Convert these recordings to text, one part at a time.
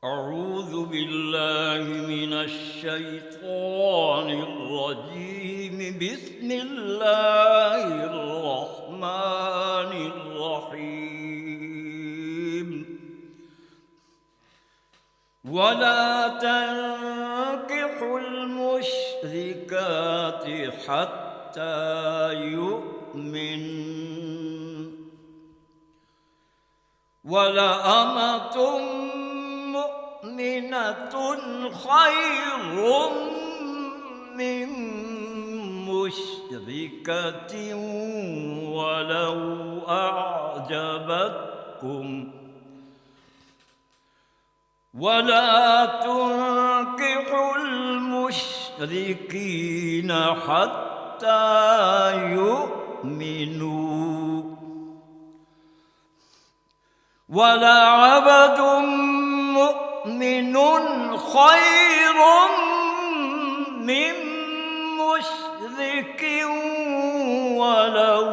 أعوذ بالله من الشيطان الرجيم. بسم الله الرحمن الرحيم. ولا تنكحوا المشركات حتى يؤمن ولأمة مؤمنة خير من مشركة ولو أعجبتكم. ولا تنكحوا المشركين حتى يؤمنوا ولعبد مؤمن خير من مشرك ولو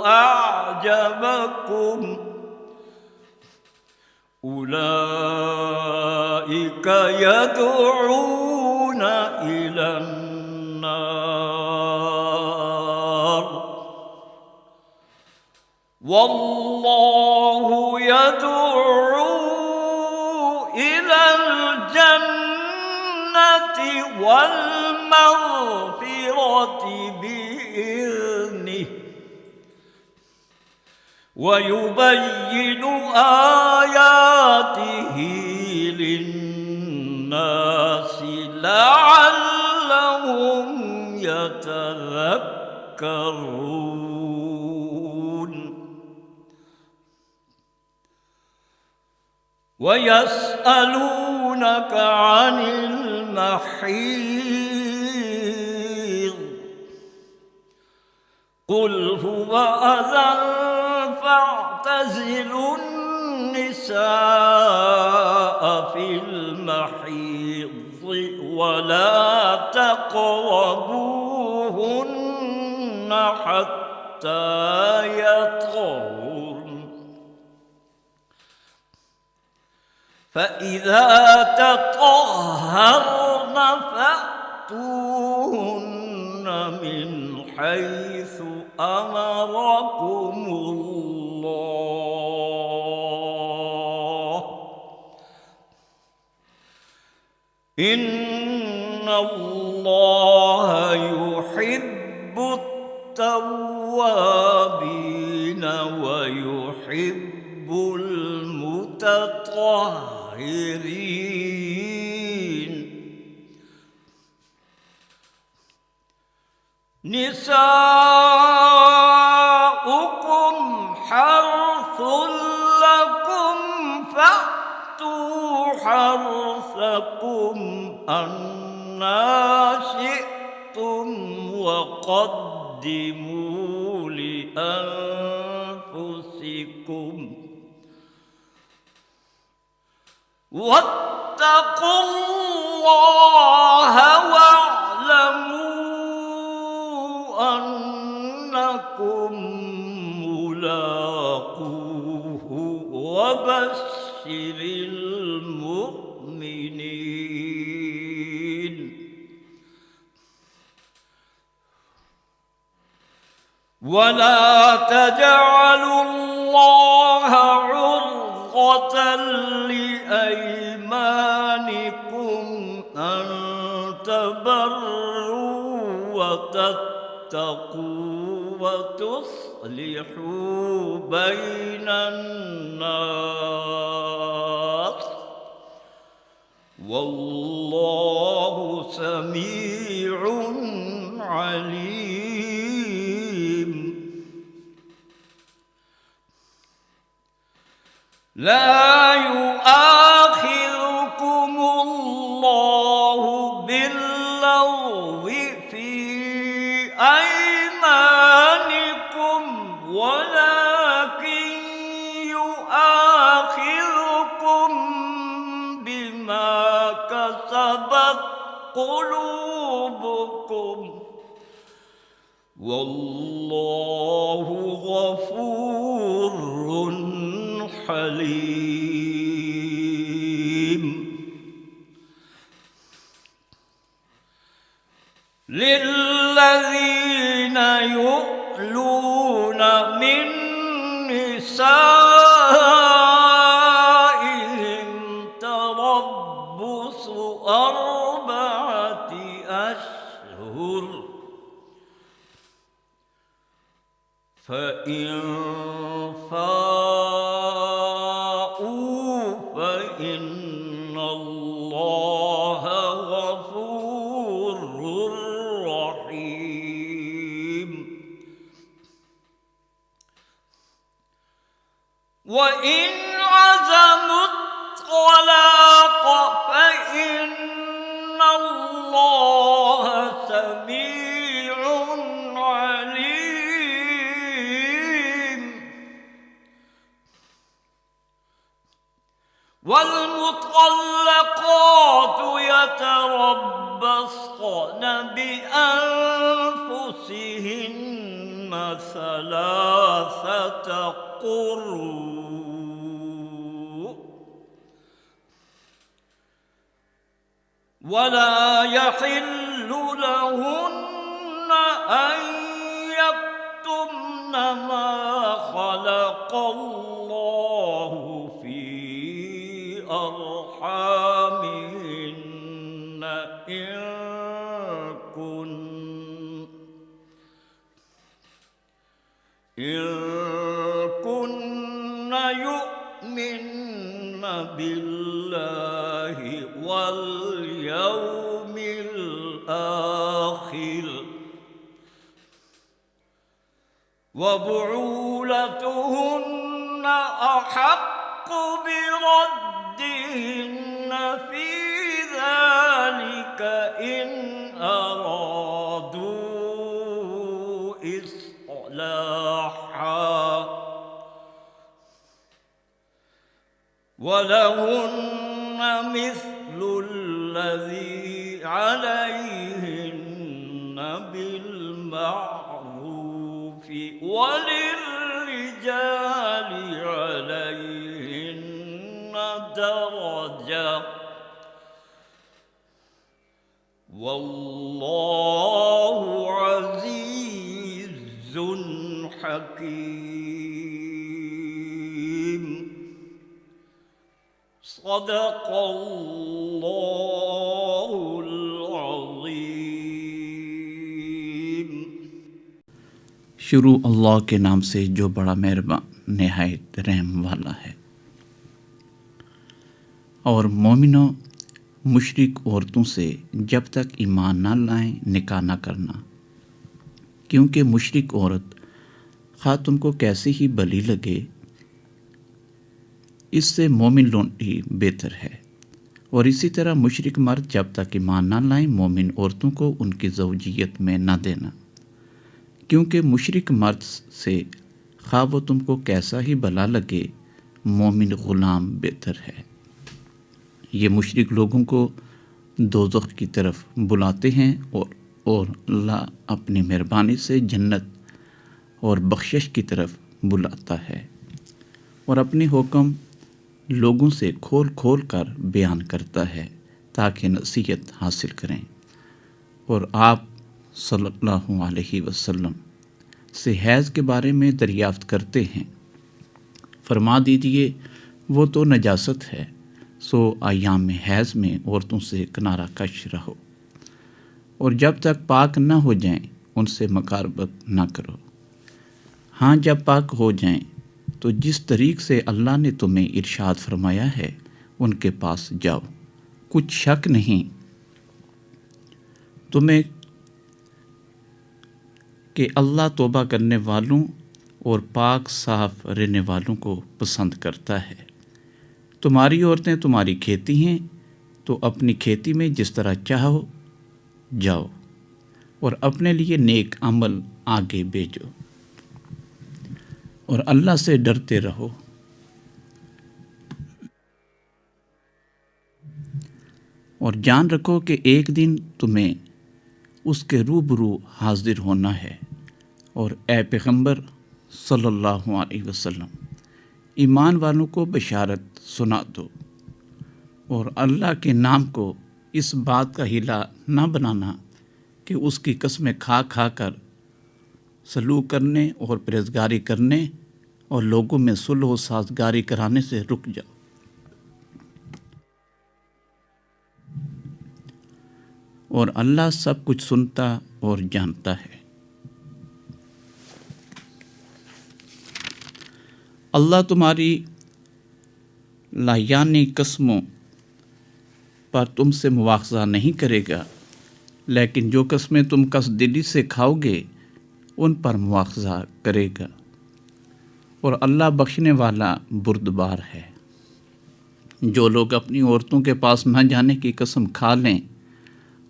أعجبكم. أولئك يدعون إلى النار والله يدعو إلى الجنة والمغفرة بإذنه ويبين آياته للناس لعلهم يتذكرون. ويسألونك عن المحيض قل هو أذى فاعتزلوا النساء في المحيض ولا تقربوهن حتى يطهرن فإذا تطهرن فأتوهن من حيث أمركم الله إن الله يحب التوابين ويحب المتطهرين. نساؤكم حرث لكم فأتوا حرثكم أنى شئتم وقدموا لأنفسكم واتقوا الله واعلموا أنكم ملاقوه وبشر المؤمنين. ولا تجعلوا الله عرضة لأيمانكم أن تبروا وتتقوا وتصلحوا بين الناس والله سميع عليم. لا يؤاخذكم الله باللغو في أيمانكم ولكن يؤاخذكم بما كسبت قلوبكم والله غفور حليم. للذين يؤلون من نسائهم تربص 4 أشهر فإن فاءوا فإن الله غفور رحيم وإن عزموا الطلاق فإن الله سميع عليم والمطلقات يتربصن بأنفسهن 3 قروء ولا يحل لهن أن يكتمن ما خلق الله في أرحامهن إن كن يؤمن بالله واليوم الآخر وبعولتهن أحق بردهن في ذلك إن أرادوا إصلاحا ولهن مثل الذي عليهن بالمعروف وللرجال عليهن درجة والله عزيز حكيم صدق الله العظيم. شروع اللہ کے نام سے جو بڑا مہربان نہایت رحم والا ہے. اور مومنوں، مشرک عورتوں سے جب تک ایمان نہ لائیں نکاح نہ کرنا، کیونکہ مشرک عورت خواہ تم کو کیسے ہی بلی لگے، اس سے مومن لونڈی بہتر ہے. اور اسی طرح مشرک مرد جب تک ایمان نہ لائیں مومن عورتوں کو ان کی زوجیت میں نہ دینا، کیونکہ مشرک مرد سے خواہ وہ تم کو کیسا ہی بلا لگے مومن غلام بہتر ہے. یہ مشرک لوگوں کو دوزخ کی طرف بلاتے ہیں اور اللہ اپنی مہربانی سے جنت اور بخشش کی طرف بلاتا ہے، اور اپنے حکم لوگوں سے کھول کھول کر بیان کرتا ہے تاکہ نصیحت حاصل کریں. اور آپ صلی اللہ علیہ وسلم سے حیض کے بارے میں دریافت کرتے ہیں، فرما دیجیے وہ تو نجاست ہے، سو ایام حیض میں عورتوں سے کنارہ کش رہو، اور جب تک پاک نہ ہو جائیں ان سے مقاربت نہ کرو. ہاں جب پاک ہو جائیں تو جس طریق سے اللہ نے تمہیں ارشاد فرمایا ہے ان کے پاس جاؤ. کچھ شک نہیں تمہیں کہ اللہ توبہ کرنے والوں اور پاک صاف رہنے والوں کو پسند کرتا ہے. تمہاری عورتیں تمہاری کھیتی ہیں تو اپنی کھیتی میں جس طرح چاہو جاؤ اور اپنے لیے نیک عمل آگے بھیجو اور اللہ سے ڈرتے رہو. اور جان رکھو کہ ایک دن تمہیں اس کے روبرو حاضر ہونا ہے. اور اے پیغمبر صلی اللہ علیہ وسلم ایمان والوں کو بشارت سنا دو، اور اللہ کے نام کو اس بات کا ہیلا نہ بنانا کہ کہ اس کی قسمیں کھا کھا کر سلوک کرنے اور پرہیزگاری کرنے اور لوگوں میں صلح و سازگاری کرانے سے رک جاؤ۔ اور اللہ سب کچھ سنتا اور جانتا ہے۔ اللہ تمہاری لایانی قسموں پر تم سے مواخذہ نہیں کرے گا، لیکن جو قسمیں تم قصد دلی سے کھاؤ گے ان پر مواخذہ کرے گا، اور اللہ بخشنے والا بردبار ہے۔ جو لوگ اپنی عورتوں کے پاس نہ جانے کی قسم کھا لیں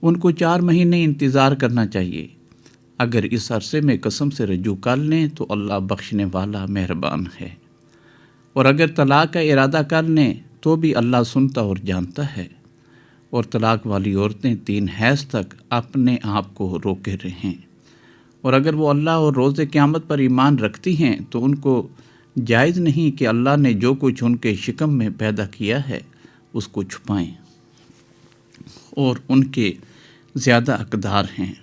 ان کو 4 مہینے انتظار کرنا چاہیے۔ اگر اس عرصے میں قسم سے رجوع کر لیں تو اللہ بخشنے والا مہربان ہے، اور اگر طلاق کا ارادہ کر لیں تو بھی اللہ سنتا اور جانتا ہے۔ اور طلاق والی عورتیں 3 حیض تک اپنے آپ کو روکے رہیں، اور اگر وہ اللہ اور روز قیامت پر ایمان رکھتی ہیں تو ان کو جائز نہیں کہ اللہ نے جو کچھ ان کے شکم میں پیدا کیا ہے اس کو چھپائیں، اور ان کے زیادہ حقدار ہیں۔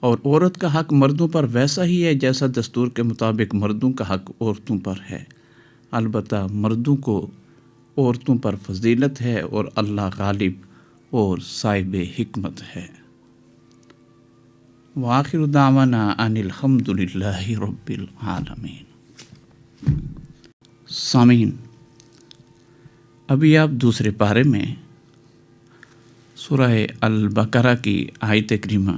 اور عورت کا حق مردوں پر ویسا ہی ہے جیسا دستور کے مطابق مردوں کا حق عورتوں پر ہے، البتہ مردوں کو عورتوں پر فضیلت ہے، اور اللہ غالب اور صاحب حکمت ہے۔ وآخر دعوانا ان الحمد للہ رب العالمین۔ سامعین، ابھی آپ دوسرے پارے میں سورہ البقرہ کی آیت کریمہ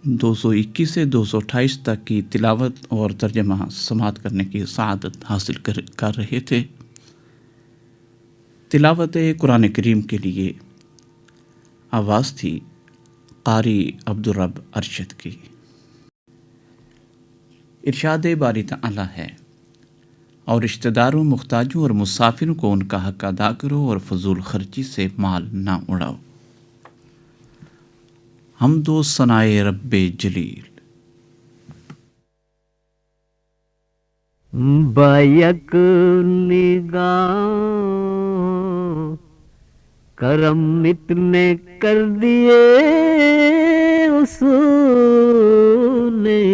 221 سے 228 تک کی تلاوت اور ترجمہ سماعت کرنے کی سعادت حاصل کر رہے تھے۔ تلاوت قرآن کریم کے لیے آواز تھی قاری عبدالرب ارشد کی۔ ارشاد باری تعالی ہے، اور رشتہ داروں، محتاجوں اور مسافروں کو ان کا حق ادا کرو اور فضول خرچی سے مال نہ اڑاؤ۔ حمد و ثنائے رب جلیل۔ بیک نگاہ کرم اتنے کر دیے اس نے،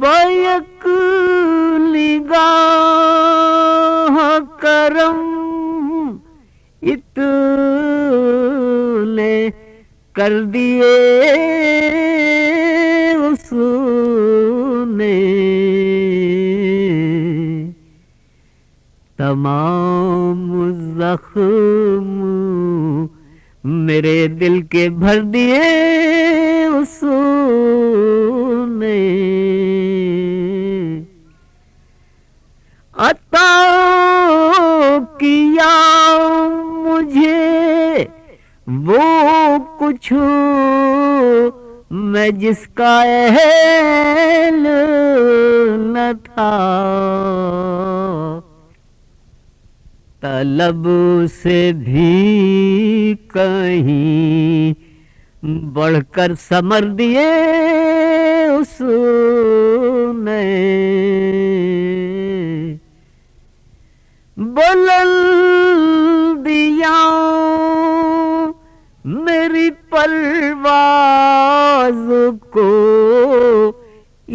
بیک نگاہ کرم اتنے کر دیے اس نے، تمام زخم میرے دل کے بھر دیے اس نے، عطا کیا مجھے وہ کچھ میں جس کا اہل نہ تھا، طلب سے بھی کہیں بڑھ کر ثمر دیے اس نے، بلندیاں میری پرواز کو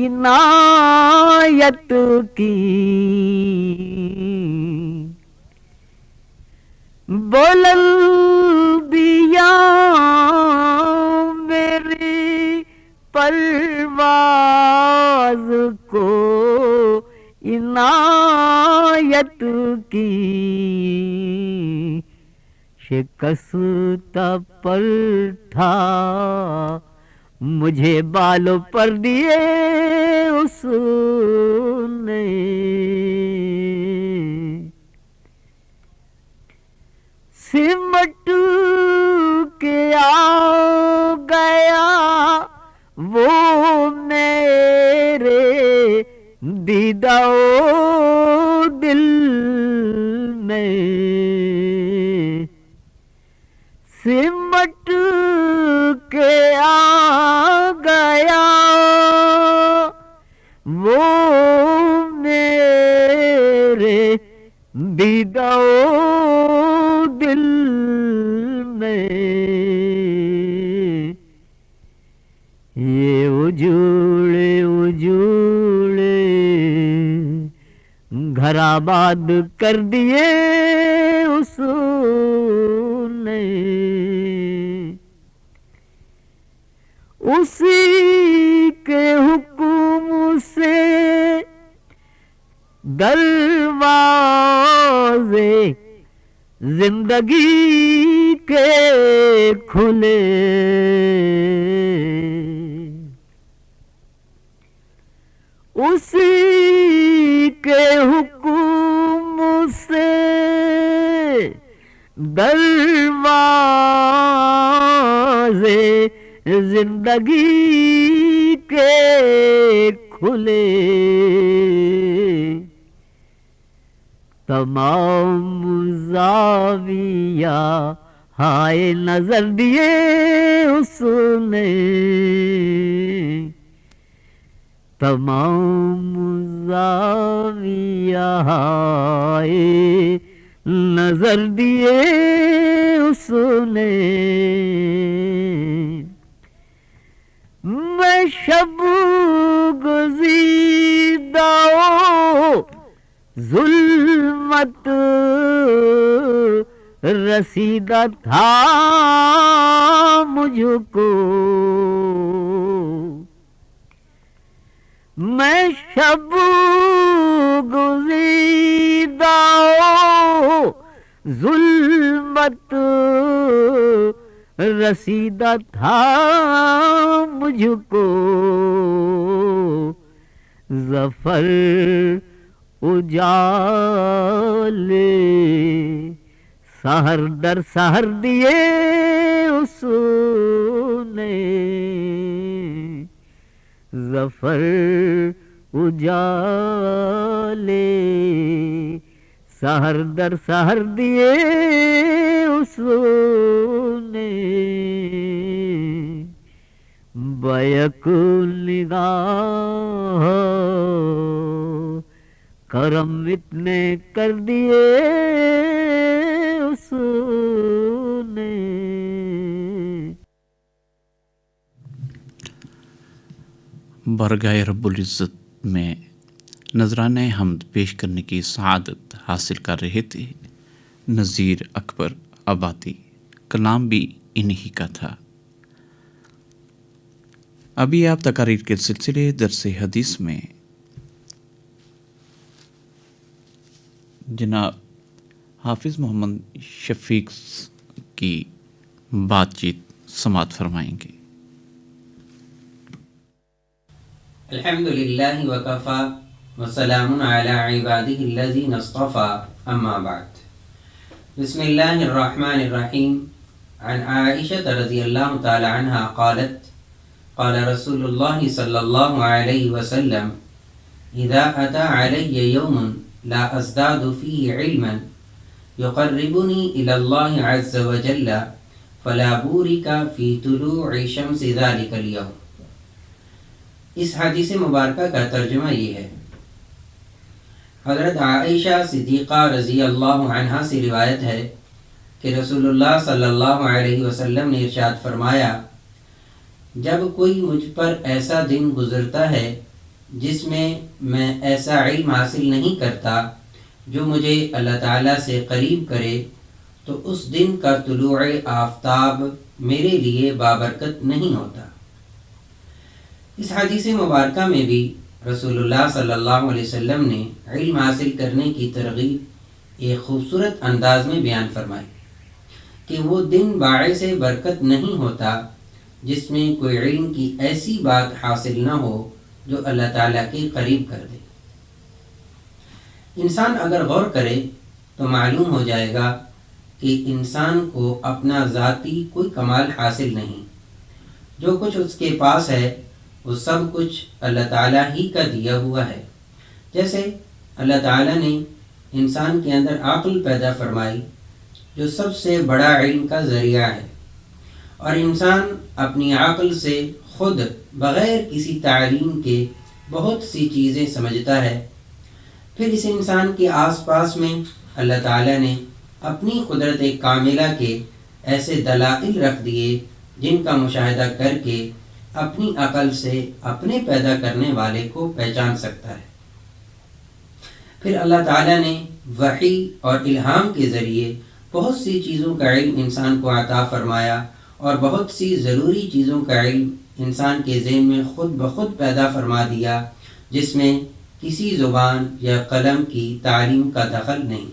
عنایت کی، بلندیاں میری پرواز کو عنایت کی، شکستہ پر تھا مجھے بالوں پر دیے اس نے، سمٹ کے آ گیا وہ میرے دیدہ دل میں، سمٹ کے آ گیا وہ میرے دید اجوڑے گھر آباد کر دیے اس نے، اسی کے حکم سے دروازے زندگی کے کھلے، اسی کے حکم سے دروازے زندگی کے کھلے، تمام زاویہ ہائے نظر دیے اس نے، تمام زاویہ ہائے نظر دیے اس نے، میں شب گزیدہ ظلمت رسیدہ تھا مجھ کو، میں شب گزیدہ ظلمت رسیدہ تھا مجھ کو، ظفر اجالے سحر در سحر دیے اس نے، ظفر اجالے سحر در سحر دیے اس نے، بیک نگاہ کرم اتنے کر دیے اس نے۔ بارگاہ رب العزت میں نذرانہ حمد پیش کرنے کی سعادت حاصل کر رہے تھے نذیر اکبر آبادی، کلام بھی انہی کا تھا۔ ابھی آپ تقاریر کے سلسلے درس حدیث میں جناب حافظ محمد شفیق کی بات چیت سماعت فرمائیں گے۔ الحمد للہ وکفا وسلام علی عبادہ الذین اصطفى، اما بعد، بسم اللہ الرحمن الرحیم۔ عن عائشة رضی اللہ تعالی عنہ قالت قال رسول اللہ صلی اللہ علیہ وسلم اذا اتى علی یوم لا ازداد فيه علما يقربني الى الله عز وجل فلا بورك في طلوع شمس ذلك اليوم۔ اس حدیث مبارکہ کا ترجمہ یہ ہے، حضرت عائشہ صدیقہ رضی اللہ عنہا سے روایت ہے کہ رسول اللہ صلی اللہ علیہ وسلم نے ارشاد فرمایا، جب کوئی مجھ پر ایسا دن گزرتا ہے جس میں میں ایسا علم حاصل نہیں کرتا جو مجھے اللہ تعالیٰ سے قریب کرے، تو اس دن کا طلوع آفتاب میرے لیے بابرکت نہیں ہوتا۔ اس حدیث مبارکہ میں بھی رسول اللہ صلی اللہ علیہ وسلم نے علم حاصل کرنے کی ترغیب ایک خوبصورت انداز میں بیان فرمائی کہ وہ دن باعث برکت نہیں ہوتا جس میں کوئی علم کی ایسی بات حاصل نہ ہو جو اللہ تعالیٰ کے قریب کر دے۔ انسان اگر غور کرے تو معلوم ہو جائے گا کہ انسان کو اپنا ذاتی کوئی کمال حاصل نہیں، جو کچھ اس کے پاس ہے وہ سب کچھ اللہ تعالیٰ ہی کا دیا ہوا ہے۔ جیسے اللہ تعالیٰ نے انسان کے اندر عقل پیدا فرمائی جو سب سے بڑا علم کا ذریعہ ہے، اور انسان اپنی عقل سے خود بغیر کسی تعلیم کے بہت سی چیزیں سمجھتا ہے۔ پھر اس انسان کے آس پاس میں اللہ تعالیٰ نے اپنی قدرت کاملہ کے ایسے دلائل رکھ دیے جن کا مشاہدہ کر کے اپنی عقل سے اپنے پیدا کرنے والے کو پہچان سکتا ہے۔ پھر اللہ تعالیٰ نے وحی اور الہام کے ذریعے بہت سی چیزوں کا علم انسان کو عطا فرمایا، اور بہت سی ضروری چیزوں کا علم انسان کے ذہن میں خود بخود پیدا فرما دیا، جس میں کسی زبان یا قلم کی تعلیم کا دخل نہیں۔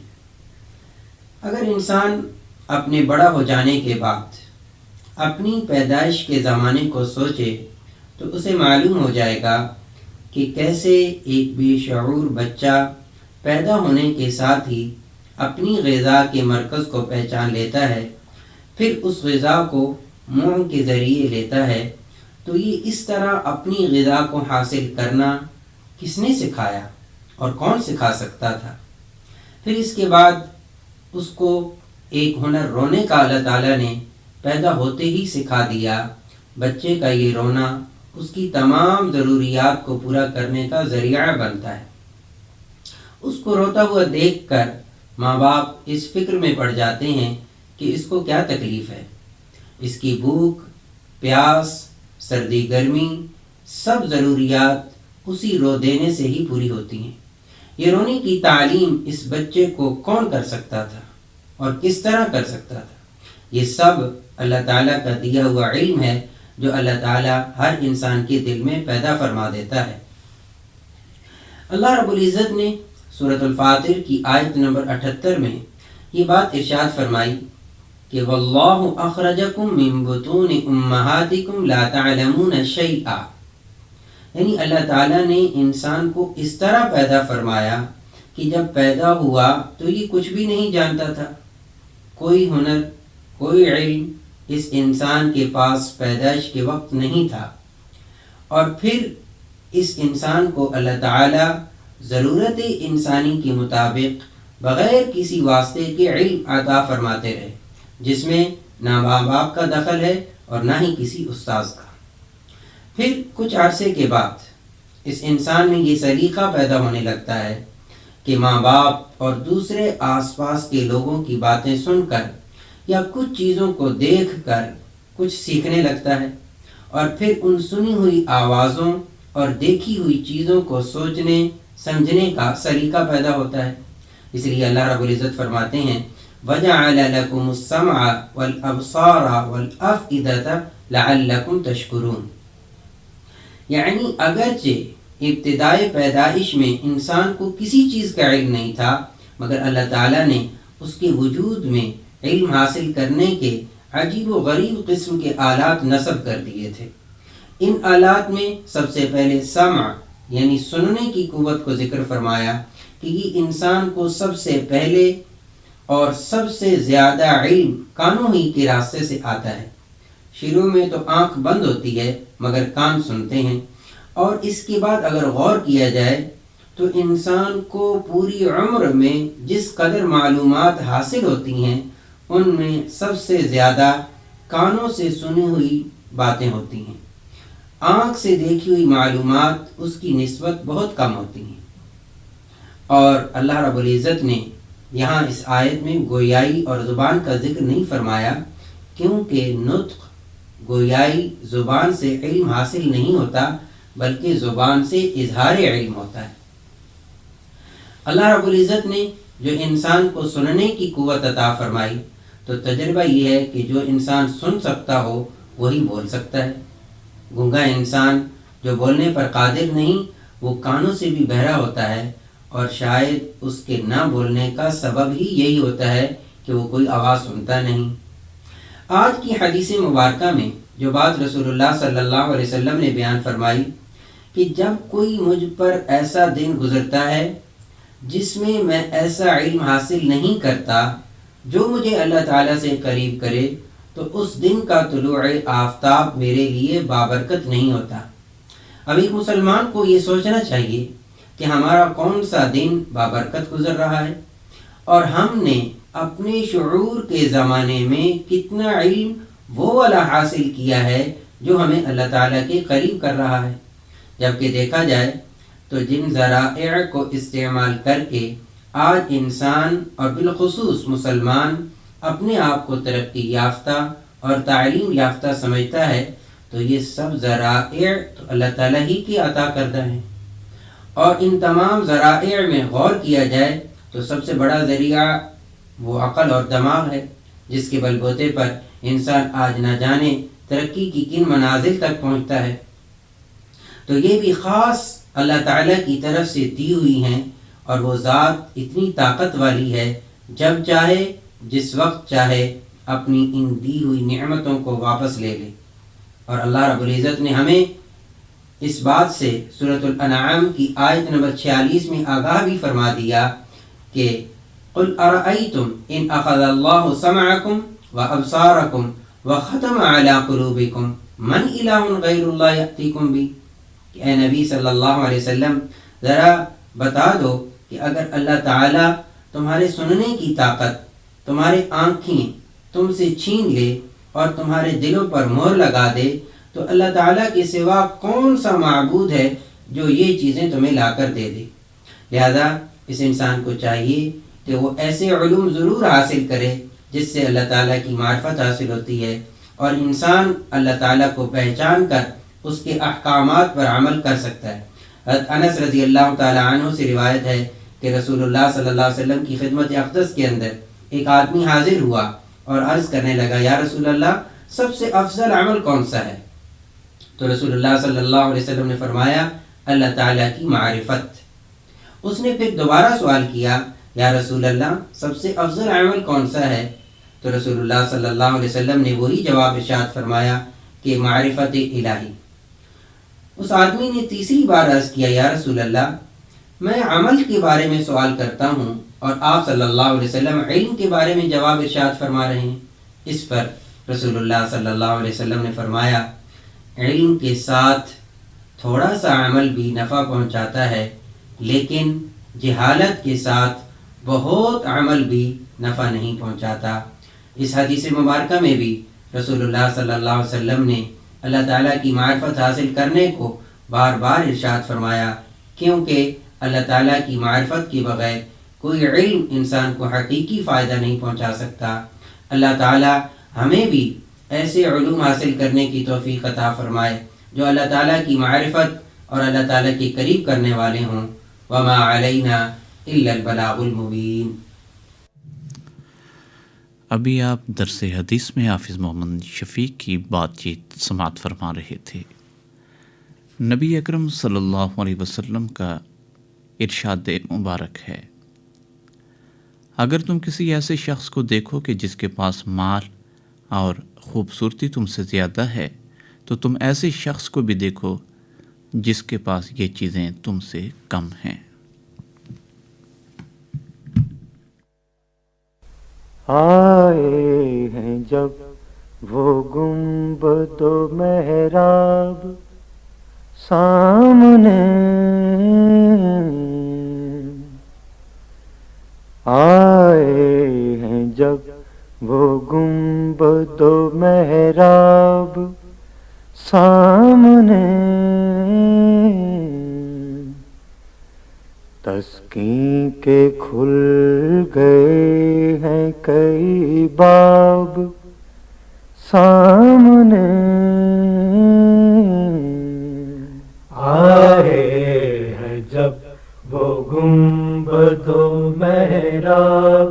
اگر انسان اپنے بڑا ہو جانے کے بعد اپنی پیدائش کے زمانے کو سوچے تو اسے معلوم ہو جائے گا کہ کیسے ایک بے شعور بچہ پیدا ہونے کے ساتھ ہی اپنی غذا کے مرکز کو پہچان لیتا ہے، پھر اس غذا کو منہ کے ذریعے لیتا ہے۔ تو یہ اس طرح اپنی غذا کو حاصل کرنا کس نے سکھایا اور کون سکھا سکتا تھا؟ پھر اس کے بعد اس کو ایک ہنر رونے کا اللہ تعالیٰ نے پیدا ہوتے ہی سکھا دیا۔ بچے کا یہ رونا اس کی تمام ضروریات کو پورا کرنے کا ذریعہ بنتا ہے۔ اس کو روتا ہوا دیکھ کر ماں باپ اس فکر میں پڑ جاتے ہیں کہ اس کو کیا تکلیف ہے۔ اس کی بھوک، پیاس، سردی گرمی، سب ضروریات اسی رو دینے سے ہی پوری ہوتی ہیں۔ یہ رونے کی تعلیم اس بچے کو کون کر سکتا تھا اور کس طرح کر سکتا تھا؟ یہ سب اللہ تعالیٰ کا دیا ہوا علم ہے جو اللہ تعالیٰ ہر انسان کے دل میں پیدا فرما دیتا ہے۔ اللہ رب العزت نے سورۃ الفاطر کی آیت نمبر 78 میں یہ بات ارشاد فرمائی کہ وَاللَّهُ أَخْرَجَكُم مِّن بُطُونِ أُمَّهَاتِكُمْ لَا تَعْلَمُونَ شَيْئًا، یعنی اللہ تعالیٰ نے انسان کو اس طرح پیدا فرمایا کہ جب پیدا ہوا تو یہ کچھ بھی نہیں جانتا تھا، کوئی ہنر، کوئی علم اس انسان کے پاس پیدائش کے وقت نہیں تھا، اور پھر اس انسان کو اللہ تعالیٰ ضرورت انسانی کے مطابق بغیر کسی واسطے کے علم عطا فرماتے رہے، جس میں نہ ماں باپ کا دخل ہے اور نہ ہی کسی استاذ کا۔ پھر کچھ عرصے کے بعد اس انسان میں یہ سلیقہ پیدا ہونے لگتا ہے کہ ماں باپ اور دوسرے آس پاس کے لوگوں کی باتیں سن کر یا کچھ چیزوں کو دیکھ کر کچھ سیکھنے لگتا ہے، اور پھر ان سنی ہوئی آوازوں اور دیکھی ہوئی چیزوں کو سوچنے سمجھنے کا سلیقہ پیدا ہوتا ہے۔ اس لیے اللہ رب العزت فرماتے ہیں وَجَعَلَ لَكُمُ السَّمْعَ وَالْأَبْصَارَ وَالْأَفْئِدَةَ لَعَلَّكُمْ تَشْكُرُونَ، یعنی اگرچہ ابتدائے پیدائش میں انسان کو کسی چیز کا علم نہیں تھا، مگر اللہ تعالیٰ نے اس کے وجود میں علم حاصل کرنے کے عجیب و غریب قسم کے آلات نصب کر دیے تھے۔ ان آلات میں سب سے پہلے سمع یعنی سننے کی قوت کو ذکر فرمایا کہ یہ انسان کو سب سے پہلے اور سب سے زیادہ علم کانوں ہی کے راستے سے آتا ہے۔ شروع میں تو آنکھ بند ہوتی ہے مگر کان سنتے ہیں، اور اس کے بعد اگر غور کیا جائے تو انسان کو پوری عمر میں جس قدر معلومات حاصل ہوتی ہیں ان میں سب سے زیادہ کانوں سے سنی ہوئی باتیں ہوتی ہیں۔ آنکھ سے دیکھی ہوئی معلومات اس کی نسبت بہت کم ہوتی ہیں، اور اللہ رب العزت نے یہاں اس آیت میں گویائی اور زبان کا ذکر نہیں فرمایا، کیونکہ نطق گویائی زبان سے علم حاصل نہیں ہوتا بلکہ زبان سے اظہار علم ہوتا ہے۔ اللہ رب العزت نے جو انسان کو سننے کی قوت عطا فرمائی تو تجربہ یہ ہے کہ جو انسان سن سکتا ہو وہی بول سکتا ہے۔ گنگا انسان جو بولنے پر قادر نہیں وہ کانوں سے بھی بہرا ہوتا ہے، اور شاید اس کے نہ بولنے کا سبب ہی یہی ہوتا ہے کہ وہ کوئی آواز سنتا نہیں۔ آج کی حدیث مبارکہ میں جو بات رسول اللہ صلی اللہ علیہ وسلم نے بیان فرمائی کہ جب کوئی مجھ پر ایسا دن گزرتا ہے جس میں میں ایسا علم حاصل نہیں کرتا جو مجھے اللہ تعالیٰ سے قریب کرے، تو اس دن کا طلوع آفتاب میرے لیے بابرکت نہیں ہوتا۔ اب ایک مسلمان کو یہ سوچنا چاہیے کہ ہمارا کون سا دن بابرکت گزر رہا ہے، اور ہم نے اپنے شعور کے زمانے میں کتنا علم وہ والا حاصل کیا ہے جو ہمیں اللہ تعالیٰ کے قریب کر رہا ہے۔ جبکہ دیکھا جائے تو جن ذرائع کو استعمال کر کے آج انسان اور بالخصوص مسلمان اپنے آپ کو ترقی یافتہ اور تعلیم یافتہ سمجھتا ہے، تو یہ سب ذرائع تو اللہ تعالیٰ ہی کی عطا کردہ ہیں، اور ان تمام ذرائع میں غور کیا جائے تو سب سے بڑا ذریعہ وہ عقل اور دماغ ہے، جس کے بل بوتے پر انسان آج نہ جانے ترقی کی کن منازل تک پہنچتا ہے۔ تو یہ بھی خاص اللہ تعالیٰ کی طرف سے دی ہوئی ہیں، اور وہ ذات اتنی طاقت والی ہے، جب چاہے جس وقت چاہے اپنی ان دی ہوئی نعمتوں کو واپس لے لے۔ اور اللہ رب العزت نے ہمیں اس بات سے سورۃ الانعام کی آیت نمبر 46 میں آگاہ بھی فرما دیا کہ قل ارأیتم ان اخذ اللہ سمعکم وابصارکم وختم علی قلوبکم من الہ غیر اللہ یأتیکم بھی، کہ اے نبی صلی اللہ علیہ وسلم ذرا بتا دو کہ اگر اللہ تعالیٰ تمہارے سننے کی طاقت، تمہارے آنکھیں تم سے چھین لے اور تمہارے دلوں پر مہر لگا دے، تو اللہ تعالیٰ کے سوا کون سا معبود ہے جو یہ چیزیں تمہیں لا کر دے دے۔ لہذا اس انسان کو چاہیے کہ وہ ایسے علوم ضرور حاصل کرے جس سے اللہ تعالیٰ کی معرفت حاصل ہوتی ہے، اور انسان اللہ تعالیٰ کو پہچان کر اس کے احکامات پر عمل کر سکتا ہے۔ حضرت انس رضی اللہ تعالیٰ عنہ سے روایت ہے کہ رسول اللہ صلی اللہ علیہ وسلم کی خدمت اقدس کے اندر ایک آدمی حاضر ہوا اور عرض کرنے لگا، یا رسول اللہ سب سے افضل عمل کون سا ہے؟ تو رسول اللہ صلی اللہ علیہ وسلم نے فرمایا، اللہ تعالیٰ کی معرفت۔ اس نے پھر دوبارہ سوال کیا، یا رسول اللہ سب سے افضل عمل کون سا ہے؟ تو رسول اللہ صلی اللہ علیہ وسلم نے وہی جواب ارشاد فرمایا کہ معرفت الہی۔ اس آدمی نے تیسری بار عرض کیا، یا رسول اللہ میں عمل کے بارے میں سوال کرتا ہوں اور آپ صلی اللہ علیہ وسلم علم کے بارے میں جواب ارشاد فرما رہے ہیں۔ اس پر رسول اللہ صلی اللہ علیہ وسلم نے فرمایا، علم کے ساتھ تھوڑا سا عمل بھی نفع پہنچاتا ہے، لیکن جہالت کے ساتھ بہت عمل بھی نفع نہیں پہنچاتا۔ اس حدیث مبارکہ میں بھی رسول اللہ صلی اللہ علیہ وسلم نے اللہ تعالیٰ کی معرفت حاصل کرنے کو بار بار ارشاد فرمایا، کیونکہ اللہ تعالیٰ کی معرفت کے بغیر کوئی علم انسان کو حقیقی فائدہ نہیں پہنچا سکتا۔ اللہ تعالیٰ ہمیں بھی ایسے علوم حاصل کرنے کی توفیق عطا فرمائے جو اللہ تعالیٰ کی معرفت اور اللہ تعالیٰ کے قریب کرنے والے ہوں۔ وما علینا الا البلاغ المبین۔ ابھی آپ درس حدیث میں حافظ محمد شفیق کی بات چیت سماعت فرما رہے تھے۔ نبی اکرم صلی اللہ علیہ وسلم کا ارشاد مبارک ہے، اگر تم کسی ایسے شخص کو دیکھو کہ جس کے پاس مال اور خوبصورتی تم سے زیادہ ہے، تو تم ایسے شخص کو بھی دیکھو جس کے پاس یہ چیزیں تم سے کم ہیں۔ آئے ہیں جب وہ گنبد و محراب سامنے، آئے ہیں جب وہ گنبد و محراب سامنے، تسکین کے کھل گئے ہیں کئی باب سامنے، آئے ہیں جب وہ گنبد و محراب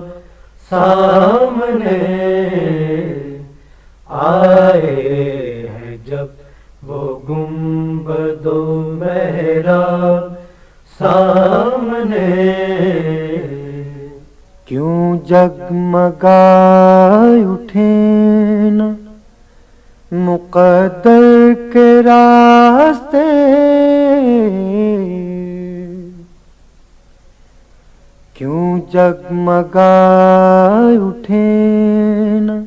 سامنے، آئے ہیں جب وہ گنبد و محراب سامنے، کیوں جگمگائے اٹھیں نہ مقدر کے راستے، کیوں جگمگائے اٹھیں نہ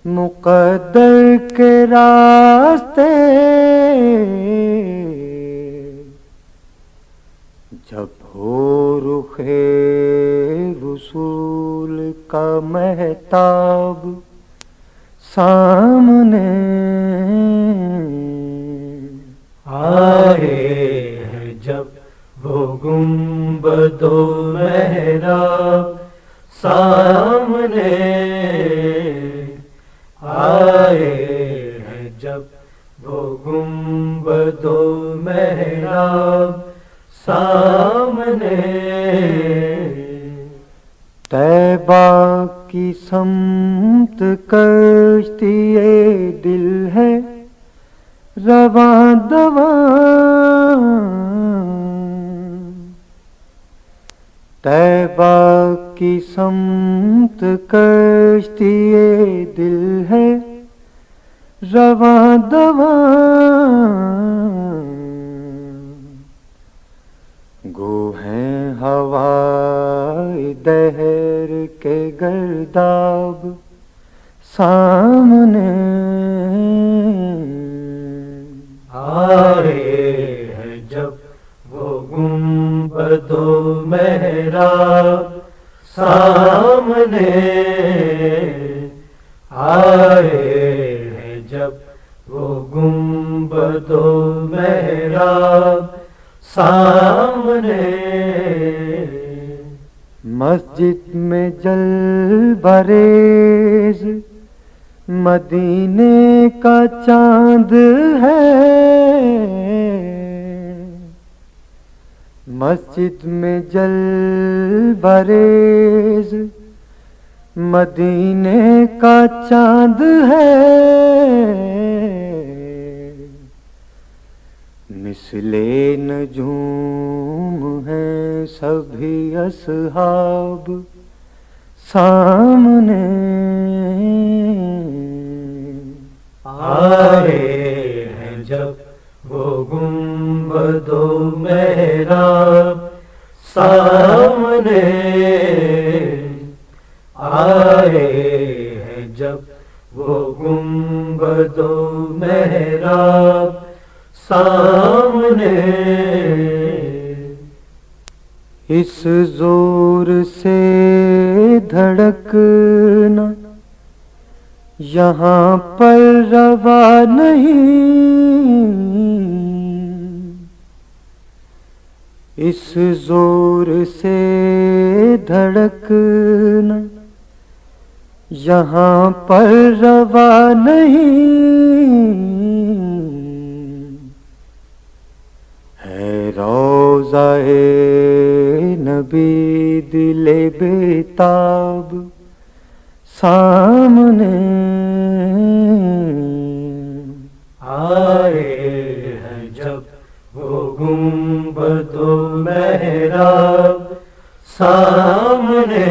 مقدر کے راستے، جب ہو رخ رسول کا مہتاب سامنے، آئے ہیں جب وہ گنبد و محراب سامنے، آئے ہیں جب محراب سامنے طیبہ کی سمت کشتی دل ہے رواں دواں طیبہ کی سمت کشتی دل ہے رواں دواں گو ہیں ہوائے دہر کے گرداب سامنے آئے ہیں جب وہ گنبد و محراب سامنے آئے ہیں جب وہ گنبد و محراب سامنے مسجد میں جل بریز مدینے کا چاند ہے مسجد میں جل بریز مدینے کا چاند ہے مثل نجوم ہیں سبھی اصحاب سامنے آئے ہیں جب وہ گنبد و محراب سامنے آئے ہیں جب وہ گنبد و محراب سامنے اس زور سے دھڑکنا یہاں پر روا نہیں اس زور سے دھڑکنا یہاں پر روا نہیں ہے روضہ نبی دل بیتاب سامنے آئے ہیں جب وہ گنبد و محراب سامنے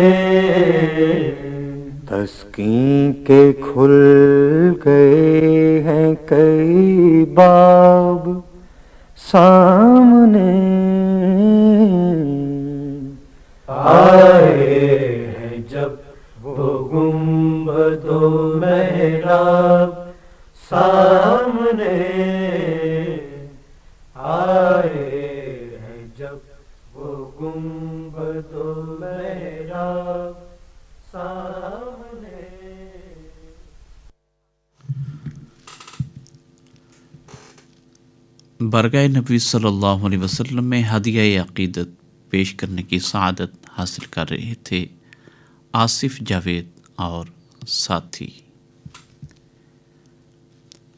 تسکین کے کھل گئے ہیں کئی باب سامنے آئے ہیں جب وہ گنبد و محراب سامنے آئے ہیں جب وہ گنبد و محراب سامنے برگاہ نبی صلی اللہ علیہ وسلم میں ہدیہ عقیدت پیش کرنے کی سعادت حاصل کر رہے تھے آصف جاوید اور ساتھی۔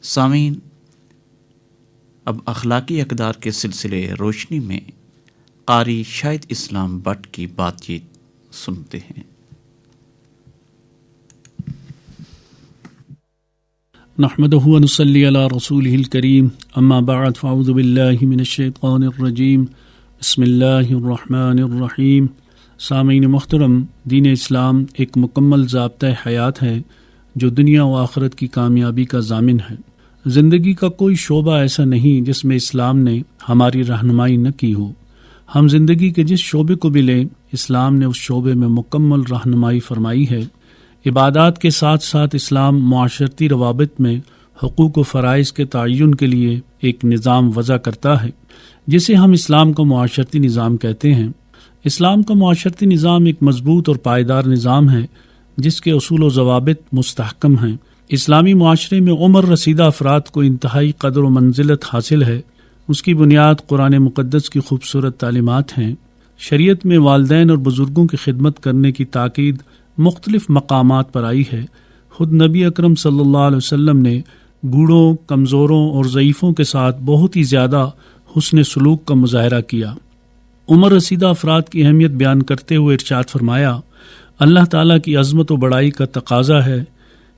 سامعین، اب اخلاقی اقدار کے سلسلے روشنی میں قاری شاہد اسلام بٹ کی بات چیت سنتے ہیں۔ نحمده ونصلي على رسوله الكريم اما بعد فاعوذ بالله من الشیطان الرجیم بسم اللہ الرحمن الرحیم۔ سامعین محترم، دین اسلام ایک مکمل ضابطۂ حیات ہے جو دنیا و آخرت کی کامیابی کا ضامن ہے۔ زندگی کا کوئی شعبہ ایسا نہیں جس میں اسلام نے ہماری رہنمائی نہ کی ہو۔ ہم زندگی کے جس شعبے کو بھی لیں، اسلام نے اس شعبے میں مکمل رہنمائی فرمائی ہے۔ عبادات کے ساتھ ساتھ اسلام معاشرتی روابط میں حقوق و فرائض کے تعین کے لیے ایک نظام وضع کرتا ہے جسے ہم اسلام کا معاشرتی نظام کہتے ہیں۔ اسلام کا معاشرتی نظام ایک مضبوط اور پائیدار نظام ہے جس کے اصول و ضوابط مستحکم ہیں۔ اسلامی معاشرے میں عمر رسیدہ افراد کو انتہائی قدر و منزلت حاصل ہے۔ اس کی بنیاد قرآن مقدس کی خوبصورت تعلیمات ہیں۔ شریعت میں والدین اور بزرگوں کی خدمت کرنے کی تاکید مختلف مقامات پر آئی ہے۔ خود نبی اکرم صلی اللہ علیہ وسلم نے بوڑھوں، کمزوروں اور ضعیفوں کے ساتھ بہت ہی زیادہ حسن سلوک کا مظاہرہ کیا۔ عمر رسیدہ افراد کی اہمیت بیان کرتے ہوئے ارشاد فرمایا، اللہ تعالیٰ کی عظمت و بڑائی کا تقاضا ہے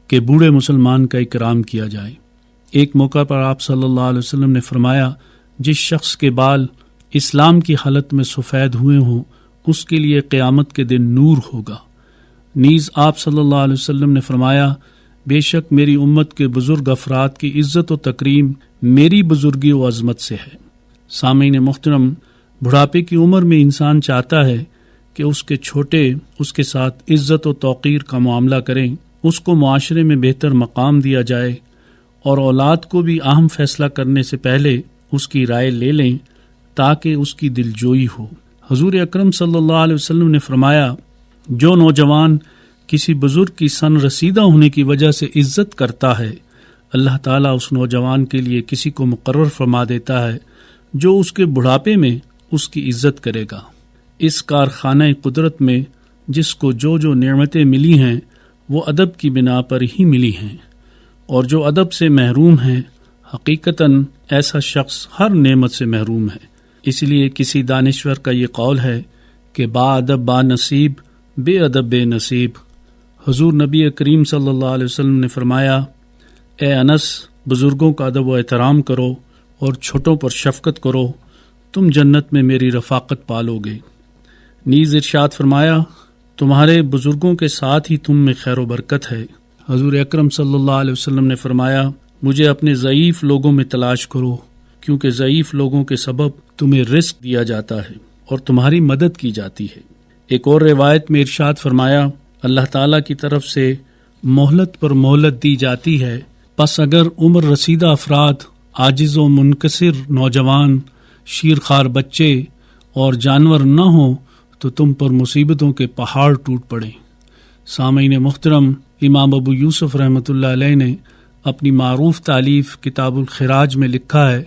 کہ بوڑھے مسلمان کا اکرام کیا جائے۔ ایک موقع پر آپ صلی اللہ علیہ وسلم نے فرمایا، جس شخص کے بال اسلام کی حالت میں سفید ہوئے ہوں اس کے لیے قیامت کے دن نور ہوگا۔ نیز آپ صلی اللہ علیہ وسلم نے فرمایا، بے شک میری امت کے بزرگ افراد کی عزت و تکریم میری بزرگی و عظمت سے ہے۔ سامعین محترم، بڑھاپے کی عمر میں انسان چاہتا ہے کہ اس کے چھوٹے اس کے ساتھ عزت و توقیر کا معاملہ کریں، اس کو معاشرے میں بہتر مقام دیا جائے، اور اولاد کو بھی اہم فیصلہ کرنے سے پہلے اس کی رائے لے لیں تاکہ اس کی دلجوئی ہو۔ حضور اکرم صلی اللہ علیہ وسلم نے فرمایا، جو نوجوان کسی بزرگ کی سن رسیدہ ہونے کی وجہ سے عزت کرتا ہے، اللہ تعالیٰ اس نوجوان کے لیے کسی کو مقرر فرما دیتا ہے جو اس کے بڑھاپے میں اس کی عزت کرے گا۔ اس کارخانہ قدرت میں جس کو جو نعمتیں ملی ہیں وہ ادب کی بنا پر ہی ملی ہیں، اور جو ادب سے محروم ہیں حقیقتاً ایسا شخص ہر نعمت سے محروم ہے۔ اس لیے کسی دانشور کا یہ قول ہے کہ با ادب با نصیب، بے ادب بے نصیب۔ حضور نبی کریم صلی اللہ علیہ وسلم نے فرمایا، اے انس، بزرگوں کا ادب و احترام کرو اور چھوٹوں پر شفقت کرو، تم جنت میں میری رفاقت پالو گے۔ نیز ارشاد فرمایا، تمہارے بزرگوں کے ساتھ ہی تم میں خیر و برکت ہے۔ حضور اکرم صلی اللہ علیہ وسلم نے فرمایا، مجھے اپنے ضعیف لوگوں میں تلاش کرو، کیونکہ ضعیف لوگوں کے سبب تمہیں رزق دیا جاتا ہے اور تمہاری مدد کی جاتی ہے۔ ایک اور روایت میں ارشاد فرمایا، اللہ تعالیٰ کی طرف سے مہلت پر مہلت دی جاتی ہے، پس اگر عمر رسیدہ افراد، عاجز و منکسر نوجوان، شیرخوار بچے اور جانور نہ ہوں تو تم پر مصیبتوں کے پہاڑ ٹوٹ پڑیں۔ سامعین محترم، امام ابو یوسف رحمۃ اللہ علیہ نے اپنی معروف تالیف کتاب الخراج میں لکھا ہے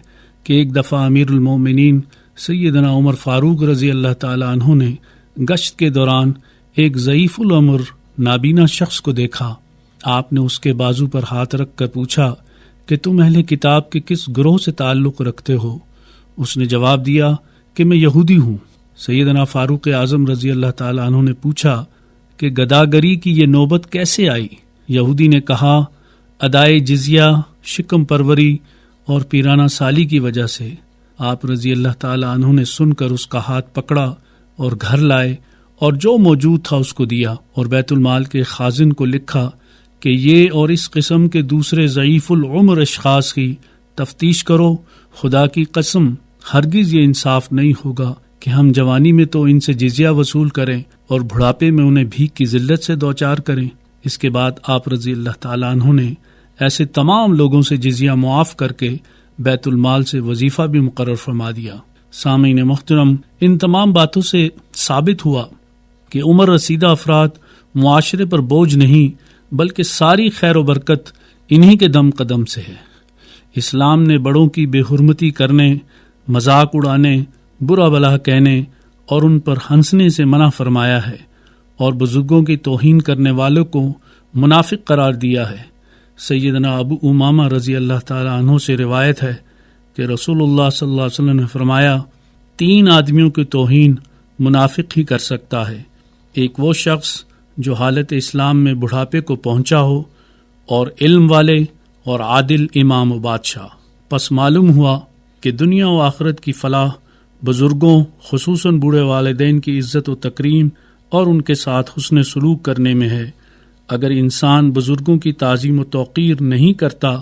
کہ ایک دفعہ امیر المومنین سیدنا عمر فاروق رضی اللہ تعالیٰ عنہ نے گشت کے دوران ایک ضعیف العمر نابینا شخص کو دیکھا۔ آپ نے اس کے بازو پر ہاتھ رکھ کر پوچھا کہ تم اہل کتاب کے کس گروہ سے تعلق رکھتے ہو؟ اس نے جواب دیا کہ میں یہودی ہوں۔ سیدنا فاروق اعظم رضی اللہ تعالیٰ عنہ نے پوچھا کہ گداگری کی یہ نوبت کیسے آئی؟ یہودی نے کہا، ادائے جزیہ، شکم پروری اور پیرانہ سالی کی وجہ سے۔ آپ رضی اللہ تعالیٰ عنہ نے سن کر اس کا ہاتھ پکڑا اور گھر لائے اور جو موجود تھا اس کو دیا، اور بیت المال کے خازن کو لکھا کہ یہ اور اس قسم کے دوسرے ضعیف العمر اشخاص کی تفتیش کرو، خدا کی قسم ہرگز یہ انصاف نہیں ہوگا کہ ہم جوانی میں تو ان سے جزیہ وصول کریں اور بڑھاپے میں انہیں بھیک کی ذلت سے دوچار کریں۔ اس کے بعد آپ رضی اللہ تعالیٰ عنہ نے ایسے تمام لوگوں سے جزیہ معاف کر کے بیت المال سے وظیفہ بھی مقرر فرما دیا۔ سامعین محترم، ان تمام باتوں سے ثابت ہوا کہ عمر رسیدہ افراد معاشرے پر بوجھ نہیں بلکہ ساری خیر و برکت انہی کے دم قدم سے ہے۔ اسلام نے بڑوں کی بے حرمتی کرنے، مذاق اڑانے، برا بلا کہنے اور ان پر ہنسنے سے منع فرمایا ہے، اور بزرگوں کی توہین کرنے والوں کو منافق قرار دیا ہے۔ سیدنا ابو امامہ رضی اللہ تعالیٰ عنہ سے روایت ہے کہ رسول اللہ صلی اللہ علیہ وسلم نے فرمایا، 3 آدمیوں کی توہین منافق ہی کر سکتا ہے، ایک وہ شخص جو حالت اسلام میں بڑھاپے کو پہنچا ہو، اور علم والے اور عادل امام و بادشاہ۔ پس معلوم ہوا کہ دنیا و آخرت کی فلاح بزرگوں خصوصاً بوڑھے والدین کی عزت و تکریم اور ان کے ساتھ حسن سلوک کرنے میں ہے۔ اگر انسان بزرگوں کی تعظیم و توقیر نہیں کرتا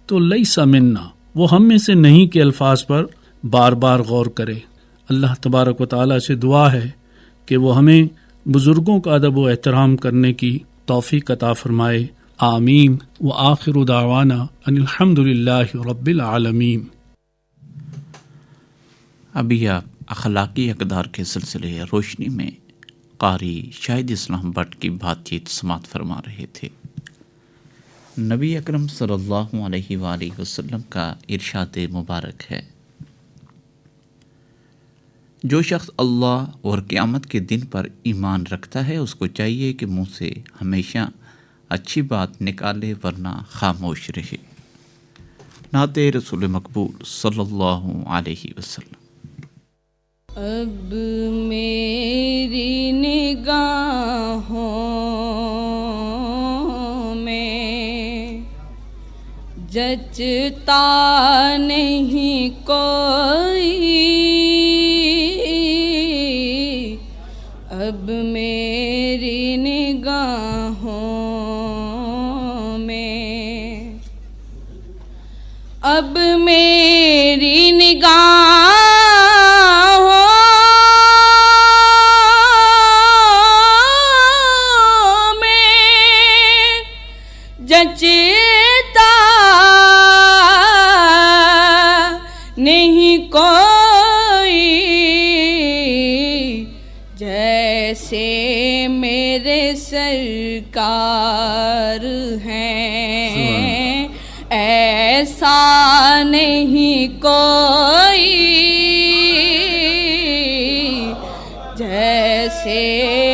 تو لیس منا، وہ ہم میں سے نہیں کے الفاظ پر بار بار غور کرے۔ اللہ تبارک و تعالیٰ سے دعا ہے کہ وہ ہمیں بزرگوں کا ادب و احترام کرنے کی توفیق عطا فرمائے، آمین۔ وآخر دعوانا ان الحمد للہ رب العالمین۔ ابھی آپ اخلاقی اقدار کے سلسلے روشنی میں قاری شاہد اسلام بٹ کی بات چیت سماعت فرما رہے تھے۔ نبی اکرم صلی اللہ علیہ وآلہ وسلم کا ارشاد مبارک ہے، جو شخص اللہ اور قیامت کے دن پر ایمان رکھتا ہے اس کو چاہیے کہ منہ سے ہمیشہ اچھی بات نکالے ورنہ خاموش رہے۔ نعت رسول مقبول صلی اللہ علیہ وسلم۔ اب میری نگاہوں میں جچتا نہیں کوئی، اب میری نگاہوں میں، اب میری نگاہوں میں جچتا نہیں کوئی، جیسے میرے سرکار ہیں ایسا نہیں کوئی، جیسے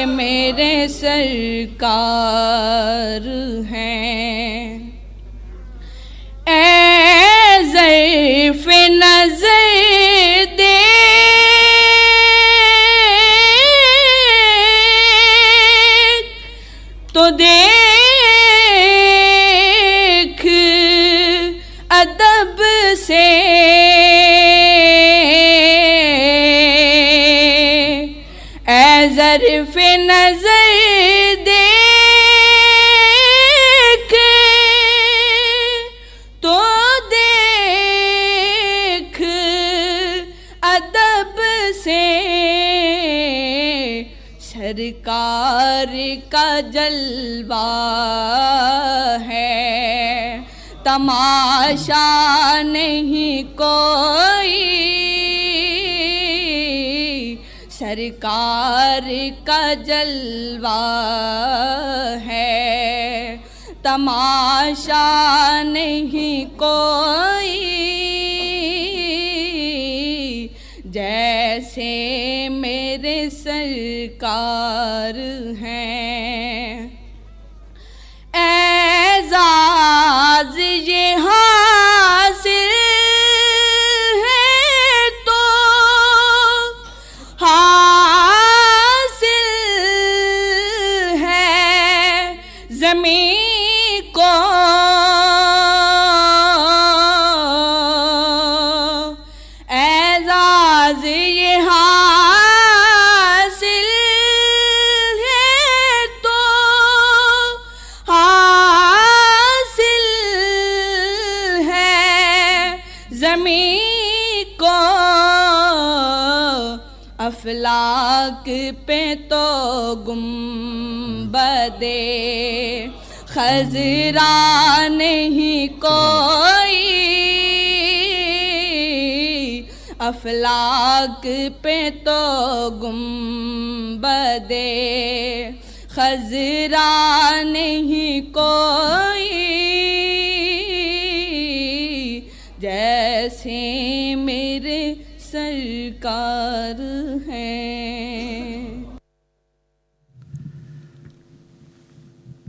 میرے سرکار ہیں۔ اے ظرف نظر دیکھ تو دیکھ ادب سے، اے ظرف نظر دیکھ تو دیکھ ادب سے، سرکار کا جلوہ ہے تماشا نہیں کوئی، سرکار کا جلوہ ہے تماشا نہیں کوئی، جیسے میرے سرکار ہیں۔ اعزاز یہ حاصل ہے تو حاصل ہے زمین کو، اعزاز یہ حاصل ہے تو حاصل ہے زمین کو، افلاک پہ تو گنبد خضرا نہیں کوئی، افلاک پہ تو گنبد خضرا نہیں کوئی، جیسے میرے سرکار ہیں۔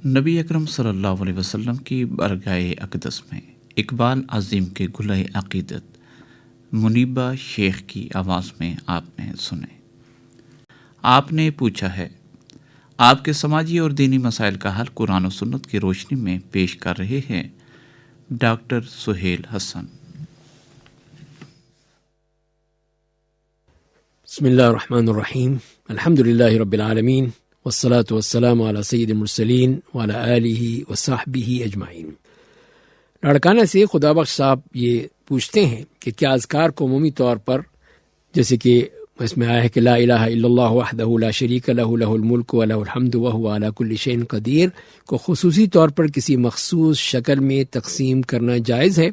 نبی اکرم صلی اللہ علیہ وسلم کی بارگاہ اقدس میں اقبال عظیم کے گلہ عقیدت منیبہ شیخ کی آواز میں آپ نے سنے۔ آپ نے پوچھا ہے، آپ کے سماجی اور دینی مسائل کا حل قرآن و سنت کی روشنی میں پیش کر رہے ہیں ڈاکٹر سہیل حسن۔ بسم اللہ الرحمن الرحیم، الحمد للہ رب العالمین، والصلاة والسلام علی سید المرسلین وعلی آلہ وصحبہ اجمعین۔ لاڑکانہ سے خدا بخش صاحب یہ پوچھتے ہیں کہ کیا اذکار کو عمومی طور پر، جیسے کہ اس میں آیا ہے کہ لا الہ الا اللہ وحدہ لا شریک لہ لہ الملک ولہ الحمد وہو علی کل شیء قدیر، کو خصوصی طور پر کسی مخصوص شکل میں تقسیم کرنا جائز ہے؟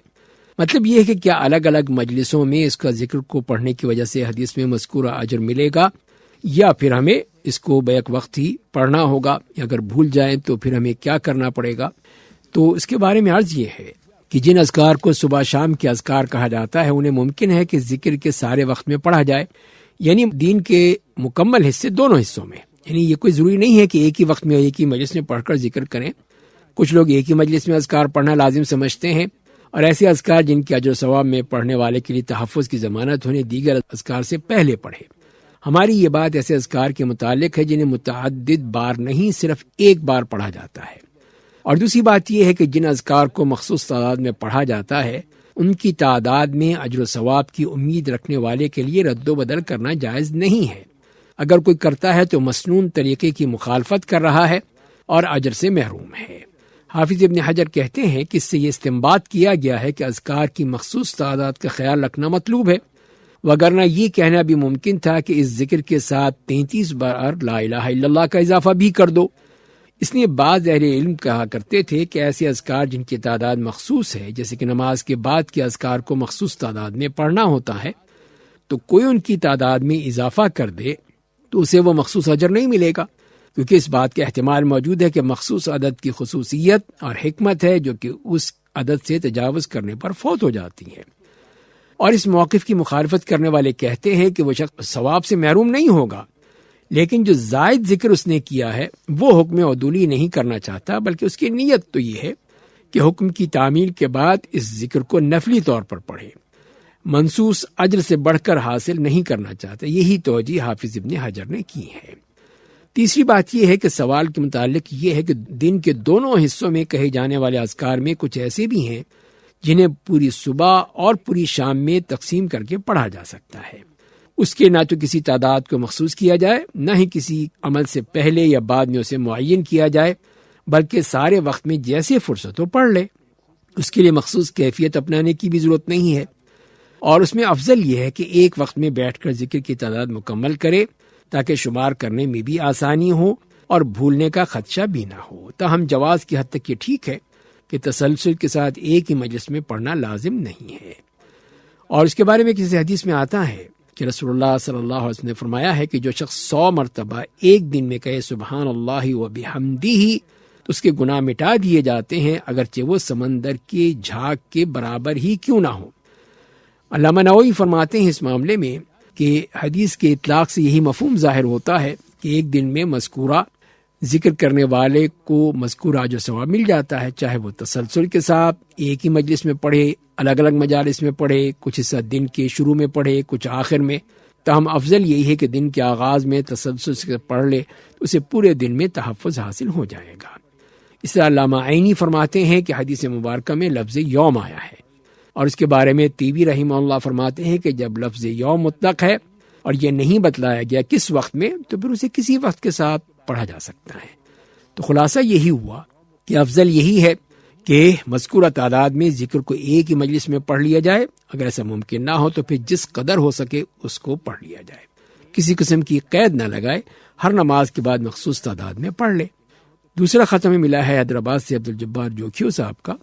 مطلب یہ ہے کہ کیا الگ الگ مجلسوں میں اس کا ذکر کو پڑھنے کی وجہ سے حدیث میں مذکورہ اجر ملے گا، یا پھر ہمیں اس کو بیک وقت ہی پڑھنا ہوگا، یا اگر بھول جائیں تو پھر ہمیں کیا کرنا پڑے گا؟ تو اس کے بارے میں عرض یہ ہے کہ جن اذکار کو صبح شام کے اذکار کہا جاتا ہے انہیں ممکن ہے کہ ذکر کے سارے وقت میں پڑھا جائے، یعنی دین کے مکمل حصے دونوں حصوں میں، یعنی یہ کوئی ضروری نہیں ہے کہ ایک ہی وقت میں ایک ہی مجلس میں پڑھ کر ذکر کریں۔ کچھ لوگ ایک ہی مجلس میں اذکار پڑھنا لازم سمجھتے ہیں اور ایسے اذکار جن کے اجر و ثواب میں پڑھنے والے کے لیے تحفظ کی ضمانت ہونے دیگر اذکار سے پہلے پڑھے۔ ہماری یہ بات ایسے اذکار کے متعلق ہے جنہیں متعدد بار نہیں صرف ایک بار پڑھا جاتا ہے۔ اور دوسری بات یہ ہے کہ جن اذکار کو مخصوص تعداد میں پڑھا جاتا ہے ان کی تعداد میں اجر و ثواب کی امید رکھنے والے کے لیے رد و بدل کرنا جائز نہیں ہے۔ اگر کوئی کرتا ہے تو مسنون طریقے کی مخالفت کر رہا ہے اور اجر سے محروم ہے۔ حافظ ابن حجر کہتے ہیں کہ اس سے یہ استنباط کیا گیا ہے کہ اذکار کی مخصوص تعداد کا خیال رکھنا مطلوب ہے، وگرنہ یہ کہنا بھی ممکن تھا کہ اس ذکر کے ساتھ 33 بار لا الہ الا اللہ کا اضافہ بھی کر دو۔ اس لیے بعض اہل علم کہا کرتے تھے کہ ایسے اذکار جن کی تعداد مخصوص ہے، جیسے کہ نماز کے بعد کے اذکار کو مخصوص تعداد میں پڑھنا ہوتا ہے، تو کوئی ان کی تعداد میں اضافہ کر دے تو اسے وہ مخصوص اجر نہیں ملے گا، کیونکہ اس بات کا احتمال موجود ہے کہ مخصوص عدد کی خصوصیت اور حکمت ہے جو کہ اس عدد سے تجاوز کرنے پر فوت ہو جاتی ہے۔ اور اس موقف کی مخالفت کرنے والے کہتے ہیں کہ وہ شخص ثواب سے محروم نہیں ہوگا، لیکن جو زائد ذکر اس نے کیا ہے وہ حکم عدولی نہیں کرنا چاہتا، بلکہ اس کی نیت تو یہ ہے کہ حکم کی تعمیل کے بعد اس ذکر کو نفلی طور پر پڑھے، منصوص اجر سے بڑھ کر حاصل نہیں کرنا چاہتا۔ یہی توجیہ حافظ ابن حجر نے کی ہے۔ تیسری بات یہ ہے کہ سوال کے متعلق یہ ہے کہ دن کے دونوں حصوں میں کہے جانے والے اذکار میں کچھ ایسے بھی ہیں جنہیں پوری صبح اور پوری شام میں تقسیم کر کے پڑھا جا سکتا ہے۔ اس کے نہ تو کسی تعداد کو مخصوص کیا جائے، نہ ہی کسی عمل سے پہلے یا بعد میں اسے معین کیا جائے، بلکہ سارے وقت میں جیسے فرصت ہو پڑھ لے۔ اس کے لیے مخصوص کیفیت اپنانے کی بھی ضرورت نہیں ہے، اور اس میں افضل یہ ہے کہ ایک وقت میں بیٹھ کر ذکر کی تعداد مکمل کرے تاکہ شمار کرنے میں بھی آسانی ہو اور بھولنے کا خدشہ بھی نہ ہو۔ تاہم جواز کی حد تک یہ ٹھیک ہے کہ تسلسل کے ساتھ ایک ہی مجلس میں پڑھنا لازم نہیں ہے۔ اور اس کے بارے میں کسی حدیث میں آتا ہے کہ رسول اللہ صلی اللہ علیہ وسلم نے فرمایا ہے کہ جو شخص 100 مرتبہ ایک دن میں کہے سبحان اللہ و بحمدہ تو اس کے گناہ مٹا دیے جاتے ہیں، اگرچہ وہ سمندر کے جھاگ کے برابر ہی کیوں نہ ہو۔ علامہ نووی فرماتے ہیں اس معاملے میں کہ حدیث کے اطلاق سے یہی مفہوم ظاہر ہوتا ہے کہ ایک دن میں مذکورہ ذکر کرنے والے کو مذکورہ اجر ثواب مل جاتا ہے، چاہے وہ تسلسل کے ساتھ ایک ہی مجلس میں پڑھے، الگ الگ مجالس میں پڑھے، کچھ حصہ دن کے شروع میں پڑھے، کچھ آخر میں۔ تاہم افضل یہی ہے کہ دن کے آغاز میں تسلسل سے پڑھ لے، اسے پورے دن میں تحفظ حاصل ہو جائے گا۔ اس طرح علامہ عینی فرماتے ہیں کہ حدیث مبارکہ میں لفظ یوم آیا ہے، اور اس کے بارے میں طیبی رحمہ اللہ فرماتے ہیں کہ جب لفظ یوم مطلق ہے اور یہ نہیں بتلایا گیا کس وقت میں، تو پھر اسے کسی وقت کے ساتھ پڑھا جا سکتا ہے۔ تو خلاصہ یہی ہوا کہ افضل یہی ہے کہ مذکورہ تعداد میں ذکر کو ایک ہی مجلس میں پڑھ لیا جائے، اگر ایسا ممکن نہ ہو تو پھر جس قدر ہو سکے اس کو پڑھ لیا جائے، کسی قسم کی قید نہ لگائے، ہر نماز کے بعد مخصوص تعداد میں پڑھ لے۔ دوسرا خط ہمیں ملا ہے حیدرآباد سے عبدالجبار جوکھیو صاحب کا۔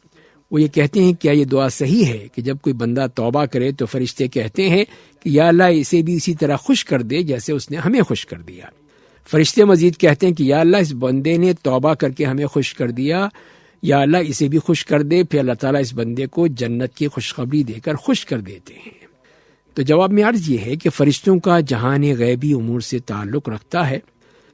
وہ یہ کہتے ہیں کیا یہ دعا صحیح ہے کہ جب کوئی بندہ توبہ کرے تو فرشتے کہتے ہیں کہ یا اللہ اسے بھی اسی طرح خوش کر دے جیسے اس نے ہمیں خوش کر دیا۔ فرشتے مزید کہتے ہیں کہ یا اللہ اس بندے نے توبہ کر کے ہمیں خوش کر دیا، یا اللہ اسے بھی خوش کر دے۔ پھر اللہ تعالیٰ اس بندے کو جنت کی خوشخبری دے کر خوش کر دیتے ہیں۔ تو جواب میں عرض یہ ہے کہ فرشتوں کا جہان غیبی امور سے تعلق رکھتا ہے،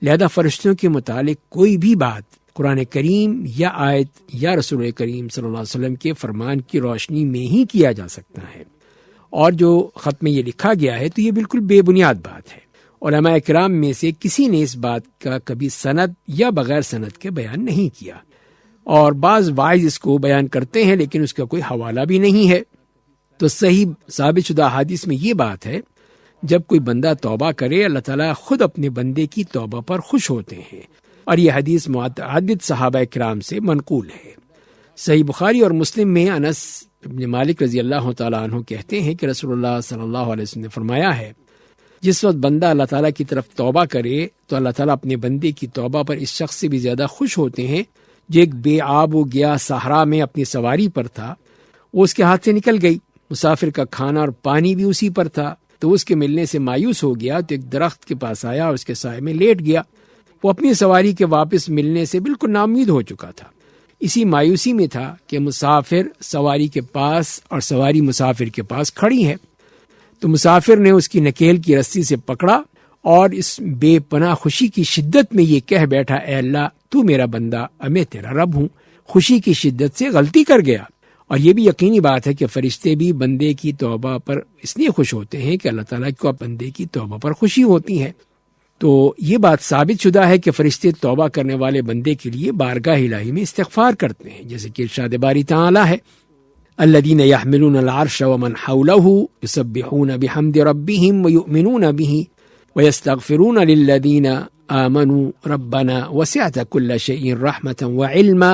لہذا فرشتوں کے متعلق کوئی بھی بات قرآن کریم یا آیت یا رسول کریم صلی اللہ علیہ وسلم کے فرمان کی روشنی میں ہی کیا جا سکتا ہے۔ اور جو خط میں یہ لکھا گیا ہے تو یہ بالکل بے بنیاد بات ہے۔ علماء کرام میں سے کسی نے اس بات کا کبھی سند یا بغیر سند کے بیان نہیں کیا، اور بعض واعظ اس کو بیان کرتے ہیں لیکن اس کا کوئی حوالہ بھی نہیں ہے۔ تو صحیح ثابت شدہ حدیث میں یہ بات ہے جب کوئی بندہ توبہ کرے اللہ تعالیٰ خود اپنے بندے کی توبہ پر خوش ہوتے ہیں، اور یہ حدیث متعدد صحابہ کرام سے منقول ہے۔ صحیح بخاری اور مسلم میں انس بن مالک رضی اللہ تعالیٰ عنہ کہتے ہیں کہ رسول اللہ صلی اللہ علیہ وسلم نے فرمایا ہے جس وقت بندہ اللہ تعالیٰ کی طرف توبہ کرے تو اللہ تعالیٰ اپنے بندے کی توبہ پر اس شخص سے بھی زیادہ خوش ہوتے ہیں جو ایک بے آب و گیا صحرا میں اپنی سواری پر تھا، وہ اس کے ہاتھ سے نکل گئی، مسافر کا کھانا اور پانی بھی اسی پر تھا، تو اس کے ملنے سے مایوس ہو گیا تو ایک درخت کے پاس آیا اور اس کے سائے میں لیٹ گیا۔ وہ اپنی سواری کے واپس ملنے سے بالکل ناامید ہو چکا تھا، اسی مایوسی میں تھا کہ مسافر سواری کے پاس اور سواری مسافر کے پاس کھڑی ہے۔ تو مسافر نے اس کی نکیل کی رسی سے پکڑا اور اس بے پناہ خوشی کی شدت میں یہ کہہ بیٹھا، اے اللہ تو میرا بندہ، میں تیرا رب ہوں۔ خوشی کی شدت سے غلطی کر گیا اور یہ بھی یقینی بات ہے کہ فرشتے بھی بندے کی توبہ پر اس لیے خوش ہوتے ہیں کہ اللہ تعالیٰ کو بندے کی توبہ پر خوشی ہوتی ہے۔ تو یہ بات ثابت شدہ ہے کہ فرشتے توبہ کرنے والے بندے کے لیے بارگاہ الہی میں استغفار کرتے ہیں، جیسے کہ ارشاد باری تعالیٰ ہے الذین یحملون العرش ومن حولہ یسبحون بحمد ربہم ویؤمنون بہ ویستغفرون للذین آمنوا ربنا وسعت كل شيء رحمة وعلما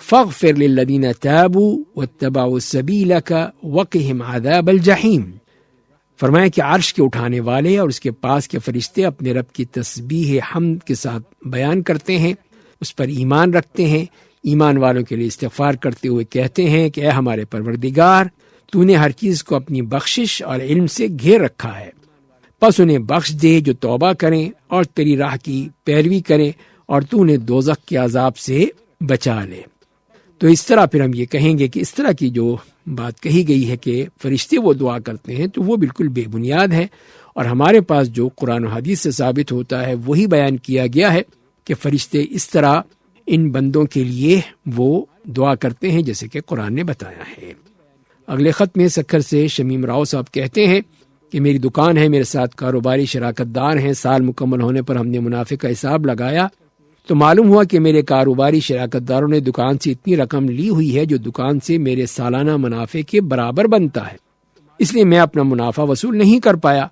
فاغفر للذين تابوا واتبعوا سبيلك وقهم عذاب الجحیم۔ فرمایا کہ عرش کے اٹھانے والے اور اس کے پاس کے فرشتے اپنے رب کی تسبیح حمد کے ساتھ بیان کرتے ہیں، اس پر ایمان رکھتے ہیں، ایمان والوں کے لیے استغفار کرتے ہوئے کہتے ہیں کہ اے ہمارے پروردگار، تو نے ہر چیز کو اپنی بخشش اور علم سے گھیر رکھا ہے، پس انہیں بخش دے جو توبہ کریں اور تیری راہ کی پیروی کریں، اور تو انہیں دوزخ کے عذاب سے بچا لے۔ تو اس طرح پھر ہم یہ کہیں گے کہ اس طرح کی جو بات کہی گئی ہے کہ فرشتے وہ دعا کرتے ہیں تو وہ بالکل بے بنیاد ہے، اور ہمارے پاس جو قرآن و حدیث سے ثابت ہوتا ہے وہی بیان کیا گیا ہے کہ فرشتے اس طرح ان بندوں کے لیے وہ دعا کرتے ہیں جیسے کہ قرآن نے بتایا ہے۔ اگلے خط میں سکھر سے شمیم راؤ صاحب کہتے ہیں کہ میری دکان ہے، میرے ساتھ کاروباری شراکت دار ہیں، سال مکمل ہونے پر ہم نے منافع کا حساب لگایا تو معلوم ہوا کہ میرے کاروباری شراکت داروں نے دکان سے اتنی رقم لی ہوئی ہے جو دکان سے میرے سالانہ منافع کے برابر بنتا ہے، اس لیے میں اپنا منافع وصول نہیں کر پایا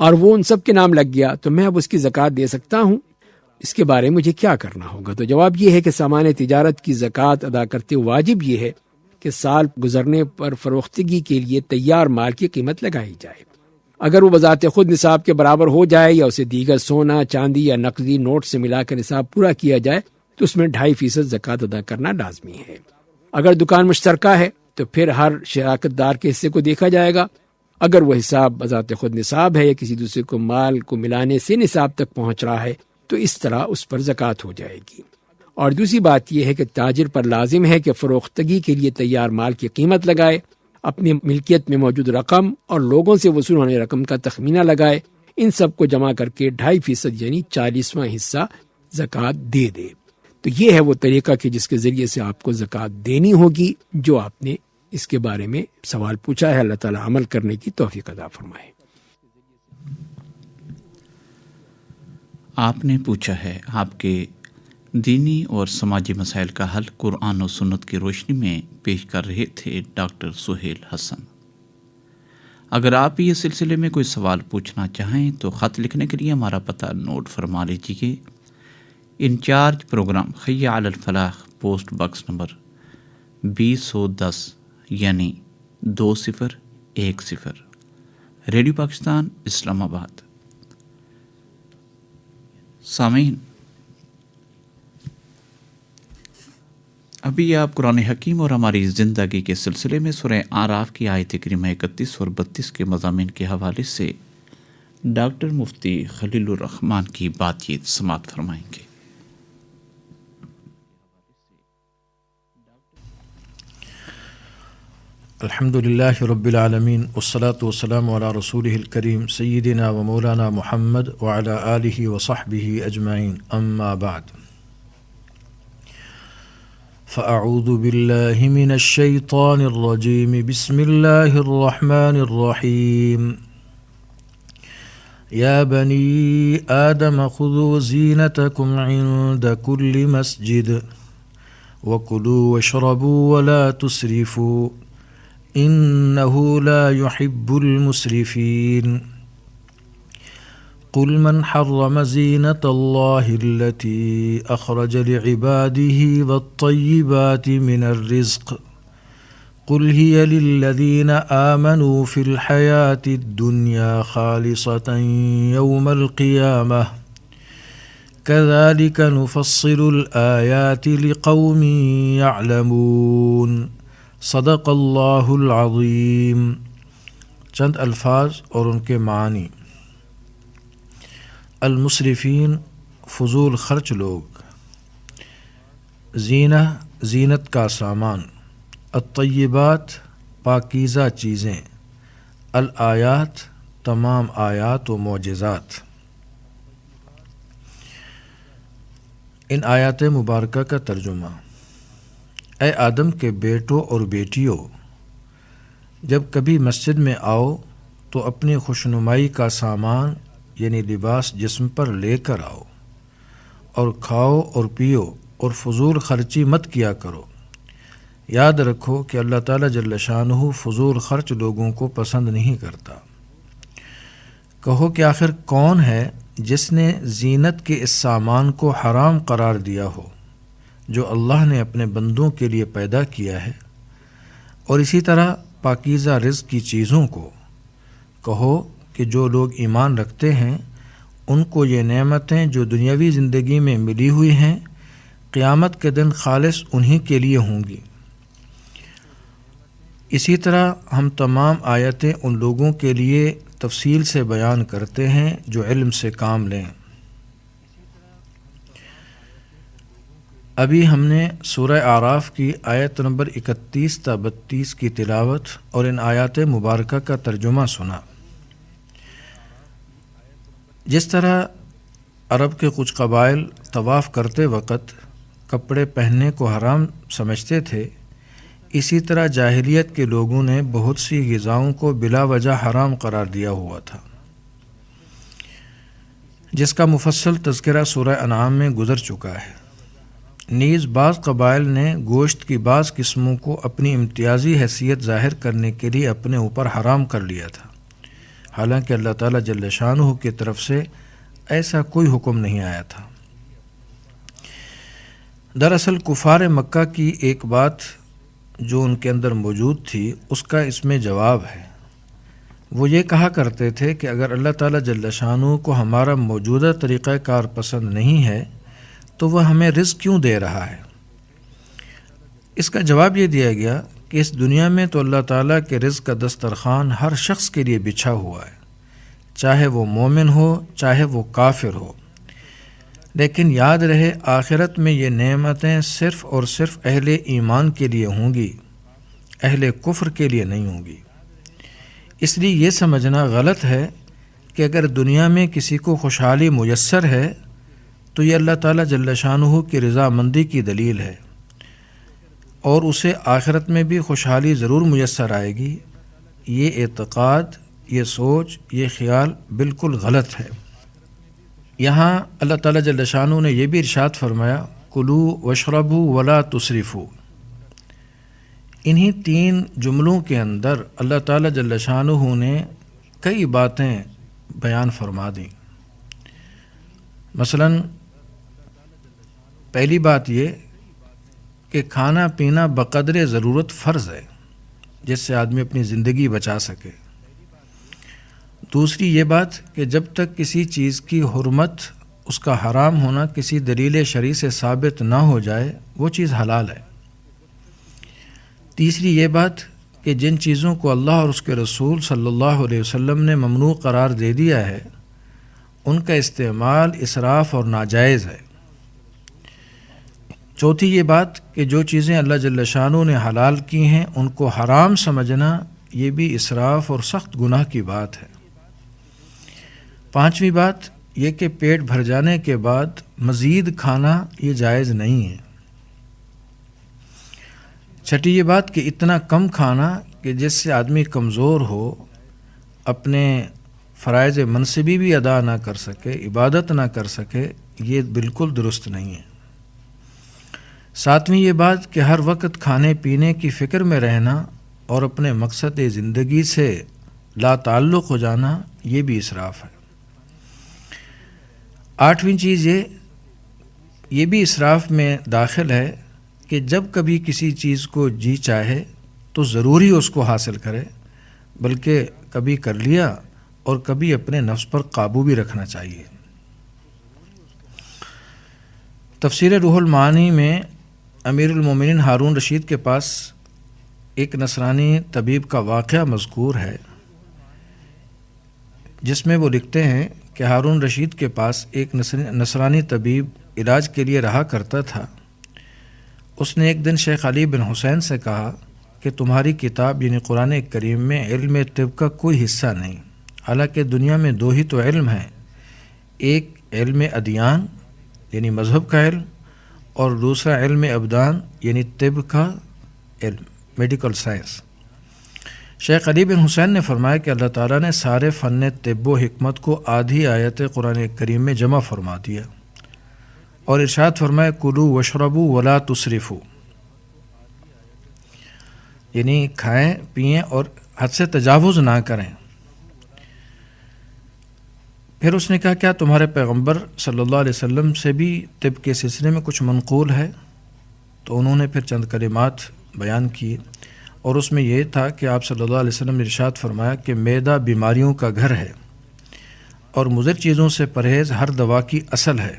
اور وہ ان سب کے نام لگ گیا، تو میں اب اس کی زکوٰۃ دے سکتا ہوں؟ اس کے بارے میں مجھے کیا کرنا ہوگا؟ تو جواب یہ ہے کہ سامان تجارت کی زکوٰۃ ادا کرتے واجب یہ ہے کہ سال گزرنے پر فروختگی کے لیے تیار مال کی قیمت لگائی جائے۔ اگر وہ بذات خود نصاب کے برابر ہو جائے یا اسے دیگر سونا، چاندی یا نقدی نوٹ سے ملا کر نصاب پورا کیا جائے تو اس میں 2.5% زکوٰۃ ادا کرنا لازمی ہے۔ اگر دکان مشترکہ ہے تو پھر ہر شراکت دار کے حصے کو دیکھا جائے گا، اگر وہ حساب بذات خود نصاب ہے یا کسی دوسرے کو مال کو ملانے سے نصاب تک پہنچ رہا ہے تو اس طرح اس پر زکوٰۃ ہو جائے گی۔ اور دوسری بات یہ ہے کہ تاجر پر لازم ہے کہ فروختگی کے لیے تیار مال کی قیمت لگائے، اپنی ملکیت میں موجود رقم اور لوگوں سے وصول ہونے رقم کا تخمینہ لگائے، ان سب کو جمع کر کے 2.5% یعنی 40واں حصہ زکوٰۃ دے دے۔ تو یہ ہے وہ طریقہ کہ جس کے ذریعے سے آپ کو زکوٰۃ دینی ہوگی جو آپ نے اس کے بارے میں سوال پوچھا ہے۔ اللہ تعالیٰ عمل کرنے کی توفیق عطا فرمائے۔ آپ نے پوچھا ہے آپ کے دینی اور سماجی مسائل کا حل قرآن و سنت کی روشنی میں پیش کر رہے تھے ڈاکٹر سہیل حسن۔ اگر آپ یہ سلسلے میں کوئی سوال پوچھنا چاہیں تو خط لکھنے کے لیے ہمارا پتہ نوٹ فرما لیجیے۔ انچارج پروگرام حی علی الفلاح، پوسٹ باکس نمبر 2010 یعنی 2010، ریڈیو پاکستان، اسلام آباد۔ سامعین، ابھی آپ قرآن حکیم اور ہماری زندگی کے سلسلے میں سورہ اعراف کی آیت کریمہ 31 اور 32 کے مضامین کے حوالے سے ڈاکٹر مفتی خلیل الرحمان کی بات چیت سماعت فرمائیں گے۔ الحمد للہ رب العالمین والصلاة والسلام علی رسولہ الکریم سیدنا و مولانا محمد وعلی آلہ وصحبہ اجمعین، اما بعد فاعوذ باللہ من الشیطان الرجیم، بسم اللہ الرحمن الرحیم۔ یا بنی آدم خذوا زینتکم عند کل مسجد وکلوا واشربوا ولا تسرفوا إنه لا يحب المسرفين۔ قل من حرم زينة الله التي أخرج لعباده والطيبات من الرزق قل هي للذين آمنوا في الحياة الدنيا خالصة يوم القيامة كذلك نفصل الآيات لقوم يعلمون۔ صدق اللہ العظیم۔ چند الفاظ اور ان کے معنی۔ المسرفین فضول خرچ لوگ، زینہ زینت کا سامان، الطیبات پاکیزہ چیزیں، الآیات تمام آیات و معجزات۔ ان آیات مبارکہ کا ترجمہ۔ اے آدم کے بیٹوں اور بیٹیوں، جب کبھی مسجد میں آؤ تو اپنی خوشنمائی کا سامان یعنی لباس جسم پر لے کر آؤ، اور کھاؤ اور پیو اور فضول خرچی مت کیا کرو۔ یاد رکھو کہ اللہ تعالیٰ جل شانہ فضول خرچ لوگوں کو پسند نہیں کرتا۔ کہو کہ آخر کون ہے جس نے زینت کے اس سامان کو حرام قرار دیا ہو جو اللہ نے اپنے بندوں کے لیے پیدا کیا ہے، اور اسی طرح پاکیزہ رزق کی چیزوں کو۔ کہو کہ جو لوگ ایمان رکھتے ہیں ان کو یہ نعمتیں جو دنیاوی زندگی میں ملی ہوئی ہیں قیامت کے دن خالص انہی کے لیے ہوں گی۔ اسی طرح ہم تمام آیتیں ان لوگوں کے لیے تفصیل سے بیان کرتے ہیں جو علم سے کام لیں۔ ابھی ہم نے سورہ اعراف کی آیت نمبر 31 تا 32 کی تلاوت اور ان آیات مبارکہ کا ترجمہ سنا۔ جس طرح عرب کے کچھ قبائل طواف کرتے وقت کپڑے پہننے کو حرام سمجھتے تھے، اسی طرح جاہلیت کے لوگوں نے بہت سی غذاؤں کو بلا وجہ حرام قرار دیا ہوا تھا، جس کا مفصل تذکرہ سورہ انعام میں گزر چکا ہے۔ نیز بعض قبائل نے گوشت کی بعض قسموں کو اپنی امتیازی حیثیت ظاہر کرنے کے لیے اپنے اوپر حرام کر لیا تھا، حالانکہ اللہ تعالیٰ جل شانہ کی طرف سے ایسا کوئی حکم نہیں آیا تھا۔ دراصل کفار مکہ کی ایک بات جو ان کے اندر موجود تھی اس کا اس میں جواب ہے۔ وہ یہ کہا کرتے تھے کہ اگر اللہ تعالیٰ جل شانہ کو ہمارا موجودہ طریقہ کار پسند نہیں ہے تو وہ ہمیں رزق کیوں دے رہا ہے؟ اس کا جواب یہ دیا گیا کہ اس دنیا میں تو اللہ تعالیٰ کے رزق کا دسترخوان ہر شخص کے لیے بچھا ہوا ہے، چاہے وہ مومن ہو چاہے وہ کافر ہو، لیکن یاد رہے آخرت میں یہ نعمتیں صرف اور صرف اہل ایمان کے لیے ہوں گی، اہل کفر کے لیے نہیں ہوں گی۔ اس لیے یہ سمجھنا غلط ہے کہ اگر دنیا میں کسی کو خوشحالی میسر ہے تو یہ اللہ تعالیٰ جل شانہ کی رضامندی کی دلیل ہے، اور اسے آخرت میں بھی خوشحالی ضرور میسر آئے گی۔ یہ اعتقاد، یہ سوچ، یہ خیال بالکل غلط ہے۔ یہاں اللہ تعالیٰ جل شانہ نے یہ بھی ارشاد فرمایا کلوا واشربوا ولا تسرفوا۔ انہی 3 جملوں کے اندر اللہ تعالیٰ جل شانہ نے کئی باتیں بیان فرما دیں۔ مثلاً پہلی بات یہ کہ کھانا پینا بقدر ضرورت فرض ہے جس سے آدمی اپنی زندگی بچا سکے۔ دوسری یہ بات کہ جب تک کسی چیز کی حرمت، اس کا حرام ہونا کسی دلیل شرعی سے ثابت نہ ہو جائے وہ چیز حلال ہے۔ تیسری یہ بات کہ جن چیزوں کو اللہ اور اس کے رسول صلی اللہ علیہ وسلم نے ممنوع قرار دے دیا ہے ان کا استعمال اسراف اور ناجائز ہے۔ چوتھی یہ بات کہ جو چیزیں اللہ جل شانہ نے حلال کی ہیں ان کو حرام سمجھنا یہ بھی اسراف اور سخت گناہ کی بات ہے۔ پانچویں بات یہ کہ پیٹ بھر جانے کے بعد مزید کھانا یہ جائز نہیں ہے۔ چھٹی یہ بات کہ اتنا کم کھانا کہ جس سے آدمی کمزور ہو، اپنے فرائض منصبی بھی ادا نہ کر سکے، عبادت نہ کر سکے، یہ بالکل درست نہیں ہے۔ ساتویں یہ بات کہ ہر وقت کھانے پینے کی فکر میں رہنا اور اپنے مقصد زندگی سے لا تعلق ہو جانا یہ بھی اسراف ہے۔ آٹھویں چیز یہ بھی اسراف میں داخل ہے کہ جب کبھی کسی چیز کو جی چاہے تو ضروری اس کو حاصل کرے، بلکہ کبھی کر لیا اور کبھی اپنے نفس پر قابو بھی رکھنا چاہیے۔ تفسیر روح المعانی میں امیر المومنین ہارون رشید کے پاس ایک نصرانی طبیب کا واقعہ مذکور ہے، جس میں وہ لکھتے ہیں کہ ہارون رشید کے پاس ایک نصرانی طبیب علاج کے لیے رہا کرتا تھا۔ اس نے ایک دن شیخ علی بن حسین سے کہا کہ تمہاری کتاب یعنی قرآن کریم میں علم طب کا کوئی حصہ نہیں، حالانکہ دنیا میں 2 ہی تو علم ہیں، ایک علم ادیان یعنی مذہب کا علم، اور دوسرا علم ابدان یعنی طب کا علم، میڈیکل سائنس۔ شیخ علی بن حسین نے فرمایا کہ اللہ تعالیٰ نے سارے فن طب و حکمت کو آدھی آیت قرآن کریم میں جمع فرما دیا اور ارشاد فرمایا کلوا واشربوا ولا تسرفوا، یعنی کھائیں پئیں اور حد سے تجاوز نہ کریں۔ پھر اس نے کہا کیا تمہارے پیغمبر صلی اللہ علیہ وسلم سے بھی طب کے سلسلے میں کچھ منقول ہے؟ تو انہوں نے پھر چند کلمات بیان کیے اور اس میں یہ تھا کہ آپ صلی اللہ علیہ وسلم نے ارشاد فرمایا کہ معدہ بیماریوں کا گھر ہے اور مضر چیزوں سے پرہیز ہر دوا کی اصل ہے،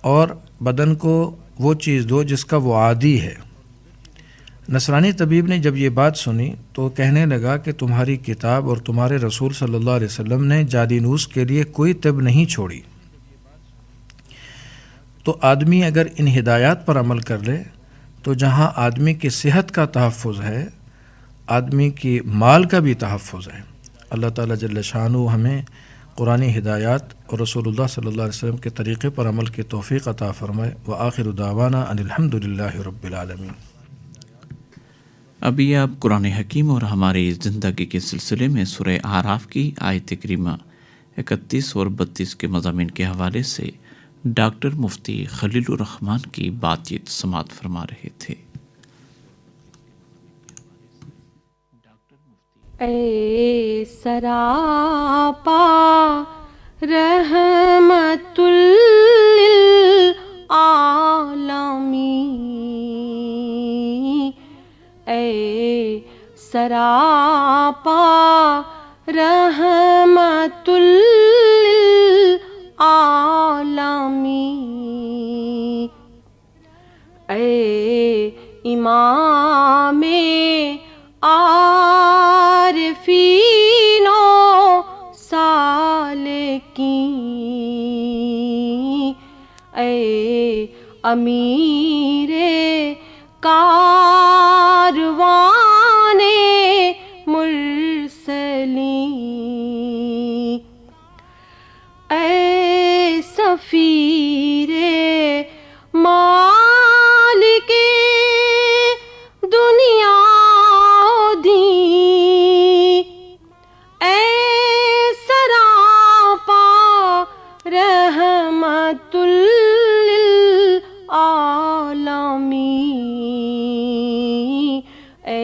اور بدن کو وہ چیز دو جس کا وہ عادی ہے۔ نصرانی طبیب نے جب یہ بات سنی تو کہنے لگا کہ تمہاری کتاب اور تمہارے رسول صلی اللہ علیہ وسلم نے جادینوس کے لیے کوئی طب نہیں چھوڑی، تو آدمی اگر ان ہدایات پر عمل کر لے تو جہاں آدمی کی صحت کا تحفظ ہے، آدمی کی مال کا بھی تحفظ ہے۔ اللہ تعالیٰ جل شانہ ہمیں قرآنی ہدایات اور رسول اللہ صلی اللہ علیہ وسلم کے طریقے پر عمل کی توفیق عطا فرمائے۔ وآخر دعوانا ان الحمد للہ رب العالمین۔ ابھی آپ قرآن حکیم اور ہماری زندگی کے سلسلے میں سورہ اعراف کی آیت کریمہ 31 اور 32 کے مضامین کے حوالے سے ڈاکٹر مفتی خلیل الرحمان کی بات چیت سماعت فرما رہے تھے۔ اے سراپا رحمت للعالمین، اے سراپا رحمت للعالمین، اے امام عارفین و سالکین، اے امیر کاروان مرسلین، اے سفیر مالک دنیا دین، اے سراپا رحمت للعالمین، اے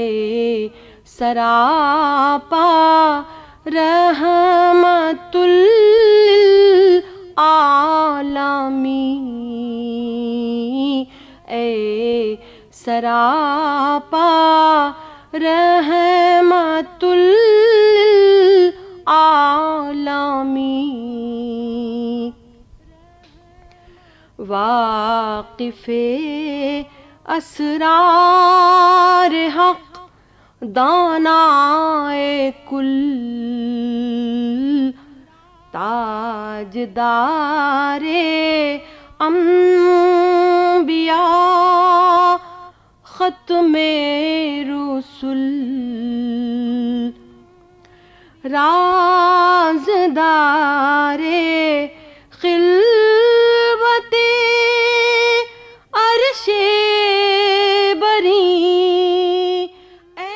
سراپا رحمت للعالمین، اے سراپا رحمت للعالمین، واقف اسرار حق دانائے کل، تاجدار انبیاء ختم رسل، رازدار خلوت عرش بری، اے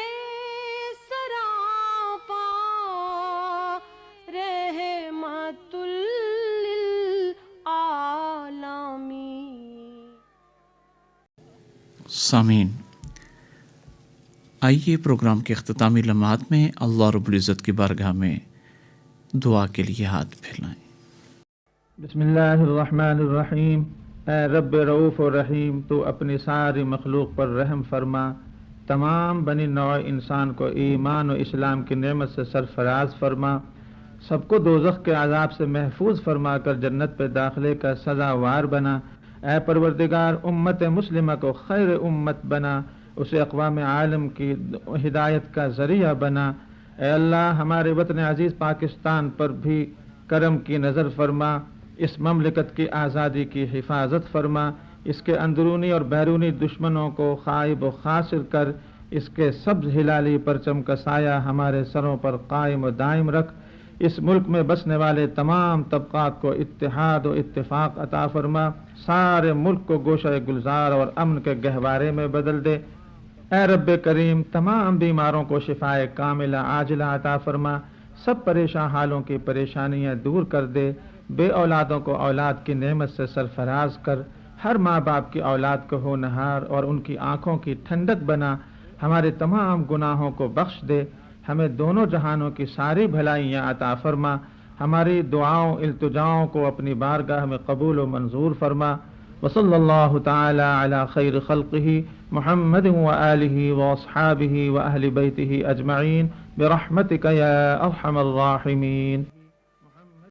سراپا رحمت للعالمین۔ سامعین، آئیے پروگرام کے اختتامی لمحات میں اللہ رب العزت کی بارگاہ میں دعا کے لیے ہاتھ پھیلائیں۔ بسم اللہ الرحمن الرحیم۔ اے رب رؤوف و رحیم، تو اپنی ساری مخلوق پر رحم فرما، تمام بنی نوع انسان کو ایمان و اسلام کی نعمت سے سرفراز فرما، سب کو دوزخ کے عذاب سے محفوظ فرما کر جنت پہ داخلے کا سزاوار بنا۔ اے پروردگار، امت مسلمہ کو خیر امت بنا، اسے اقوام عالم کی ہدایت کا ذریعہ بنا۔ اے اللہ، ہمارے وطن عزیز پاکستان پر بھی کرم کی نظر فرما، اس مملکت کی آزادی کی حفاظت فرما، اس کے اندرونی اور بیرونی دشمنوں کو خائب و خاسر کر، اس کے سبز ہلالی پرچم کا سایہ ہمارے سروں پر قائم و دائم رکھ۔ اس ملک میں بسنے والے تمام طبقات کو اتحاد و اتفاق عطا فرما، سارے ملک کو گوشہ گلزار اور امن کے گہوارے میں بدل دے۔ اے رب کریم تمام بیماروں کو شفائے کاملہ عاجلہ عطا فرما، سب پریشان حالوں کی پریشانیاں دور کر دے، بے اولادوں کو اولاد کی نعمت سے سرفراز کر، ہر ماں باپ کی اولاد کو ہونہار اور ان کی آنکھوں کی ٹھنڈک بنا، ہمارے تمام گناہوں کو بخش دے، ہمیں دونوں جہانوں کی ساری بھلائیاں عطا فرما، ہماری دعاؤں التجاؤں کو اپنی بارگاہ میں قبول و منظور فرما۔ وصلی اللہ تعالی علی خیر خلقہ محمد وآلہ واصحابہ واہل بیتہ اجمعین برحمتک یا ارحم الراحمین۔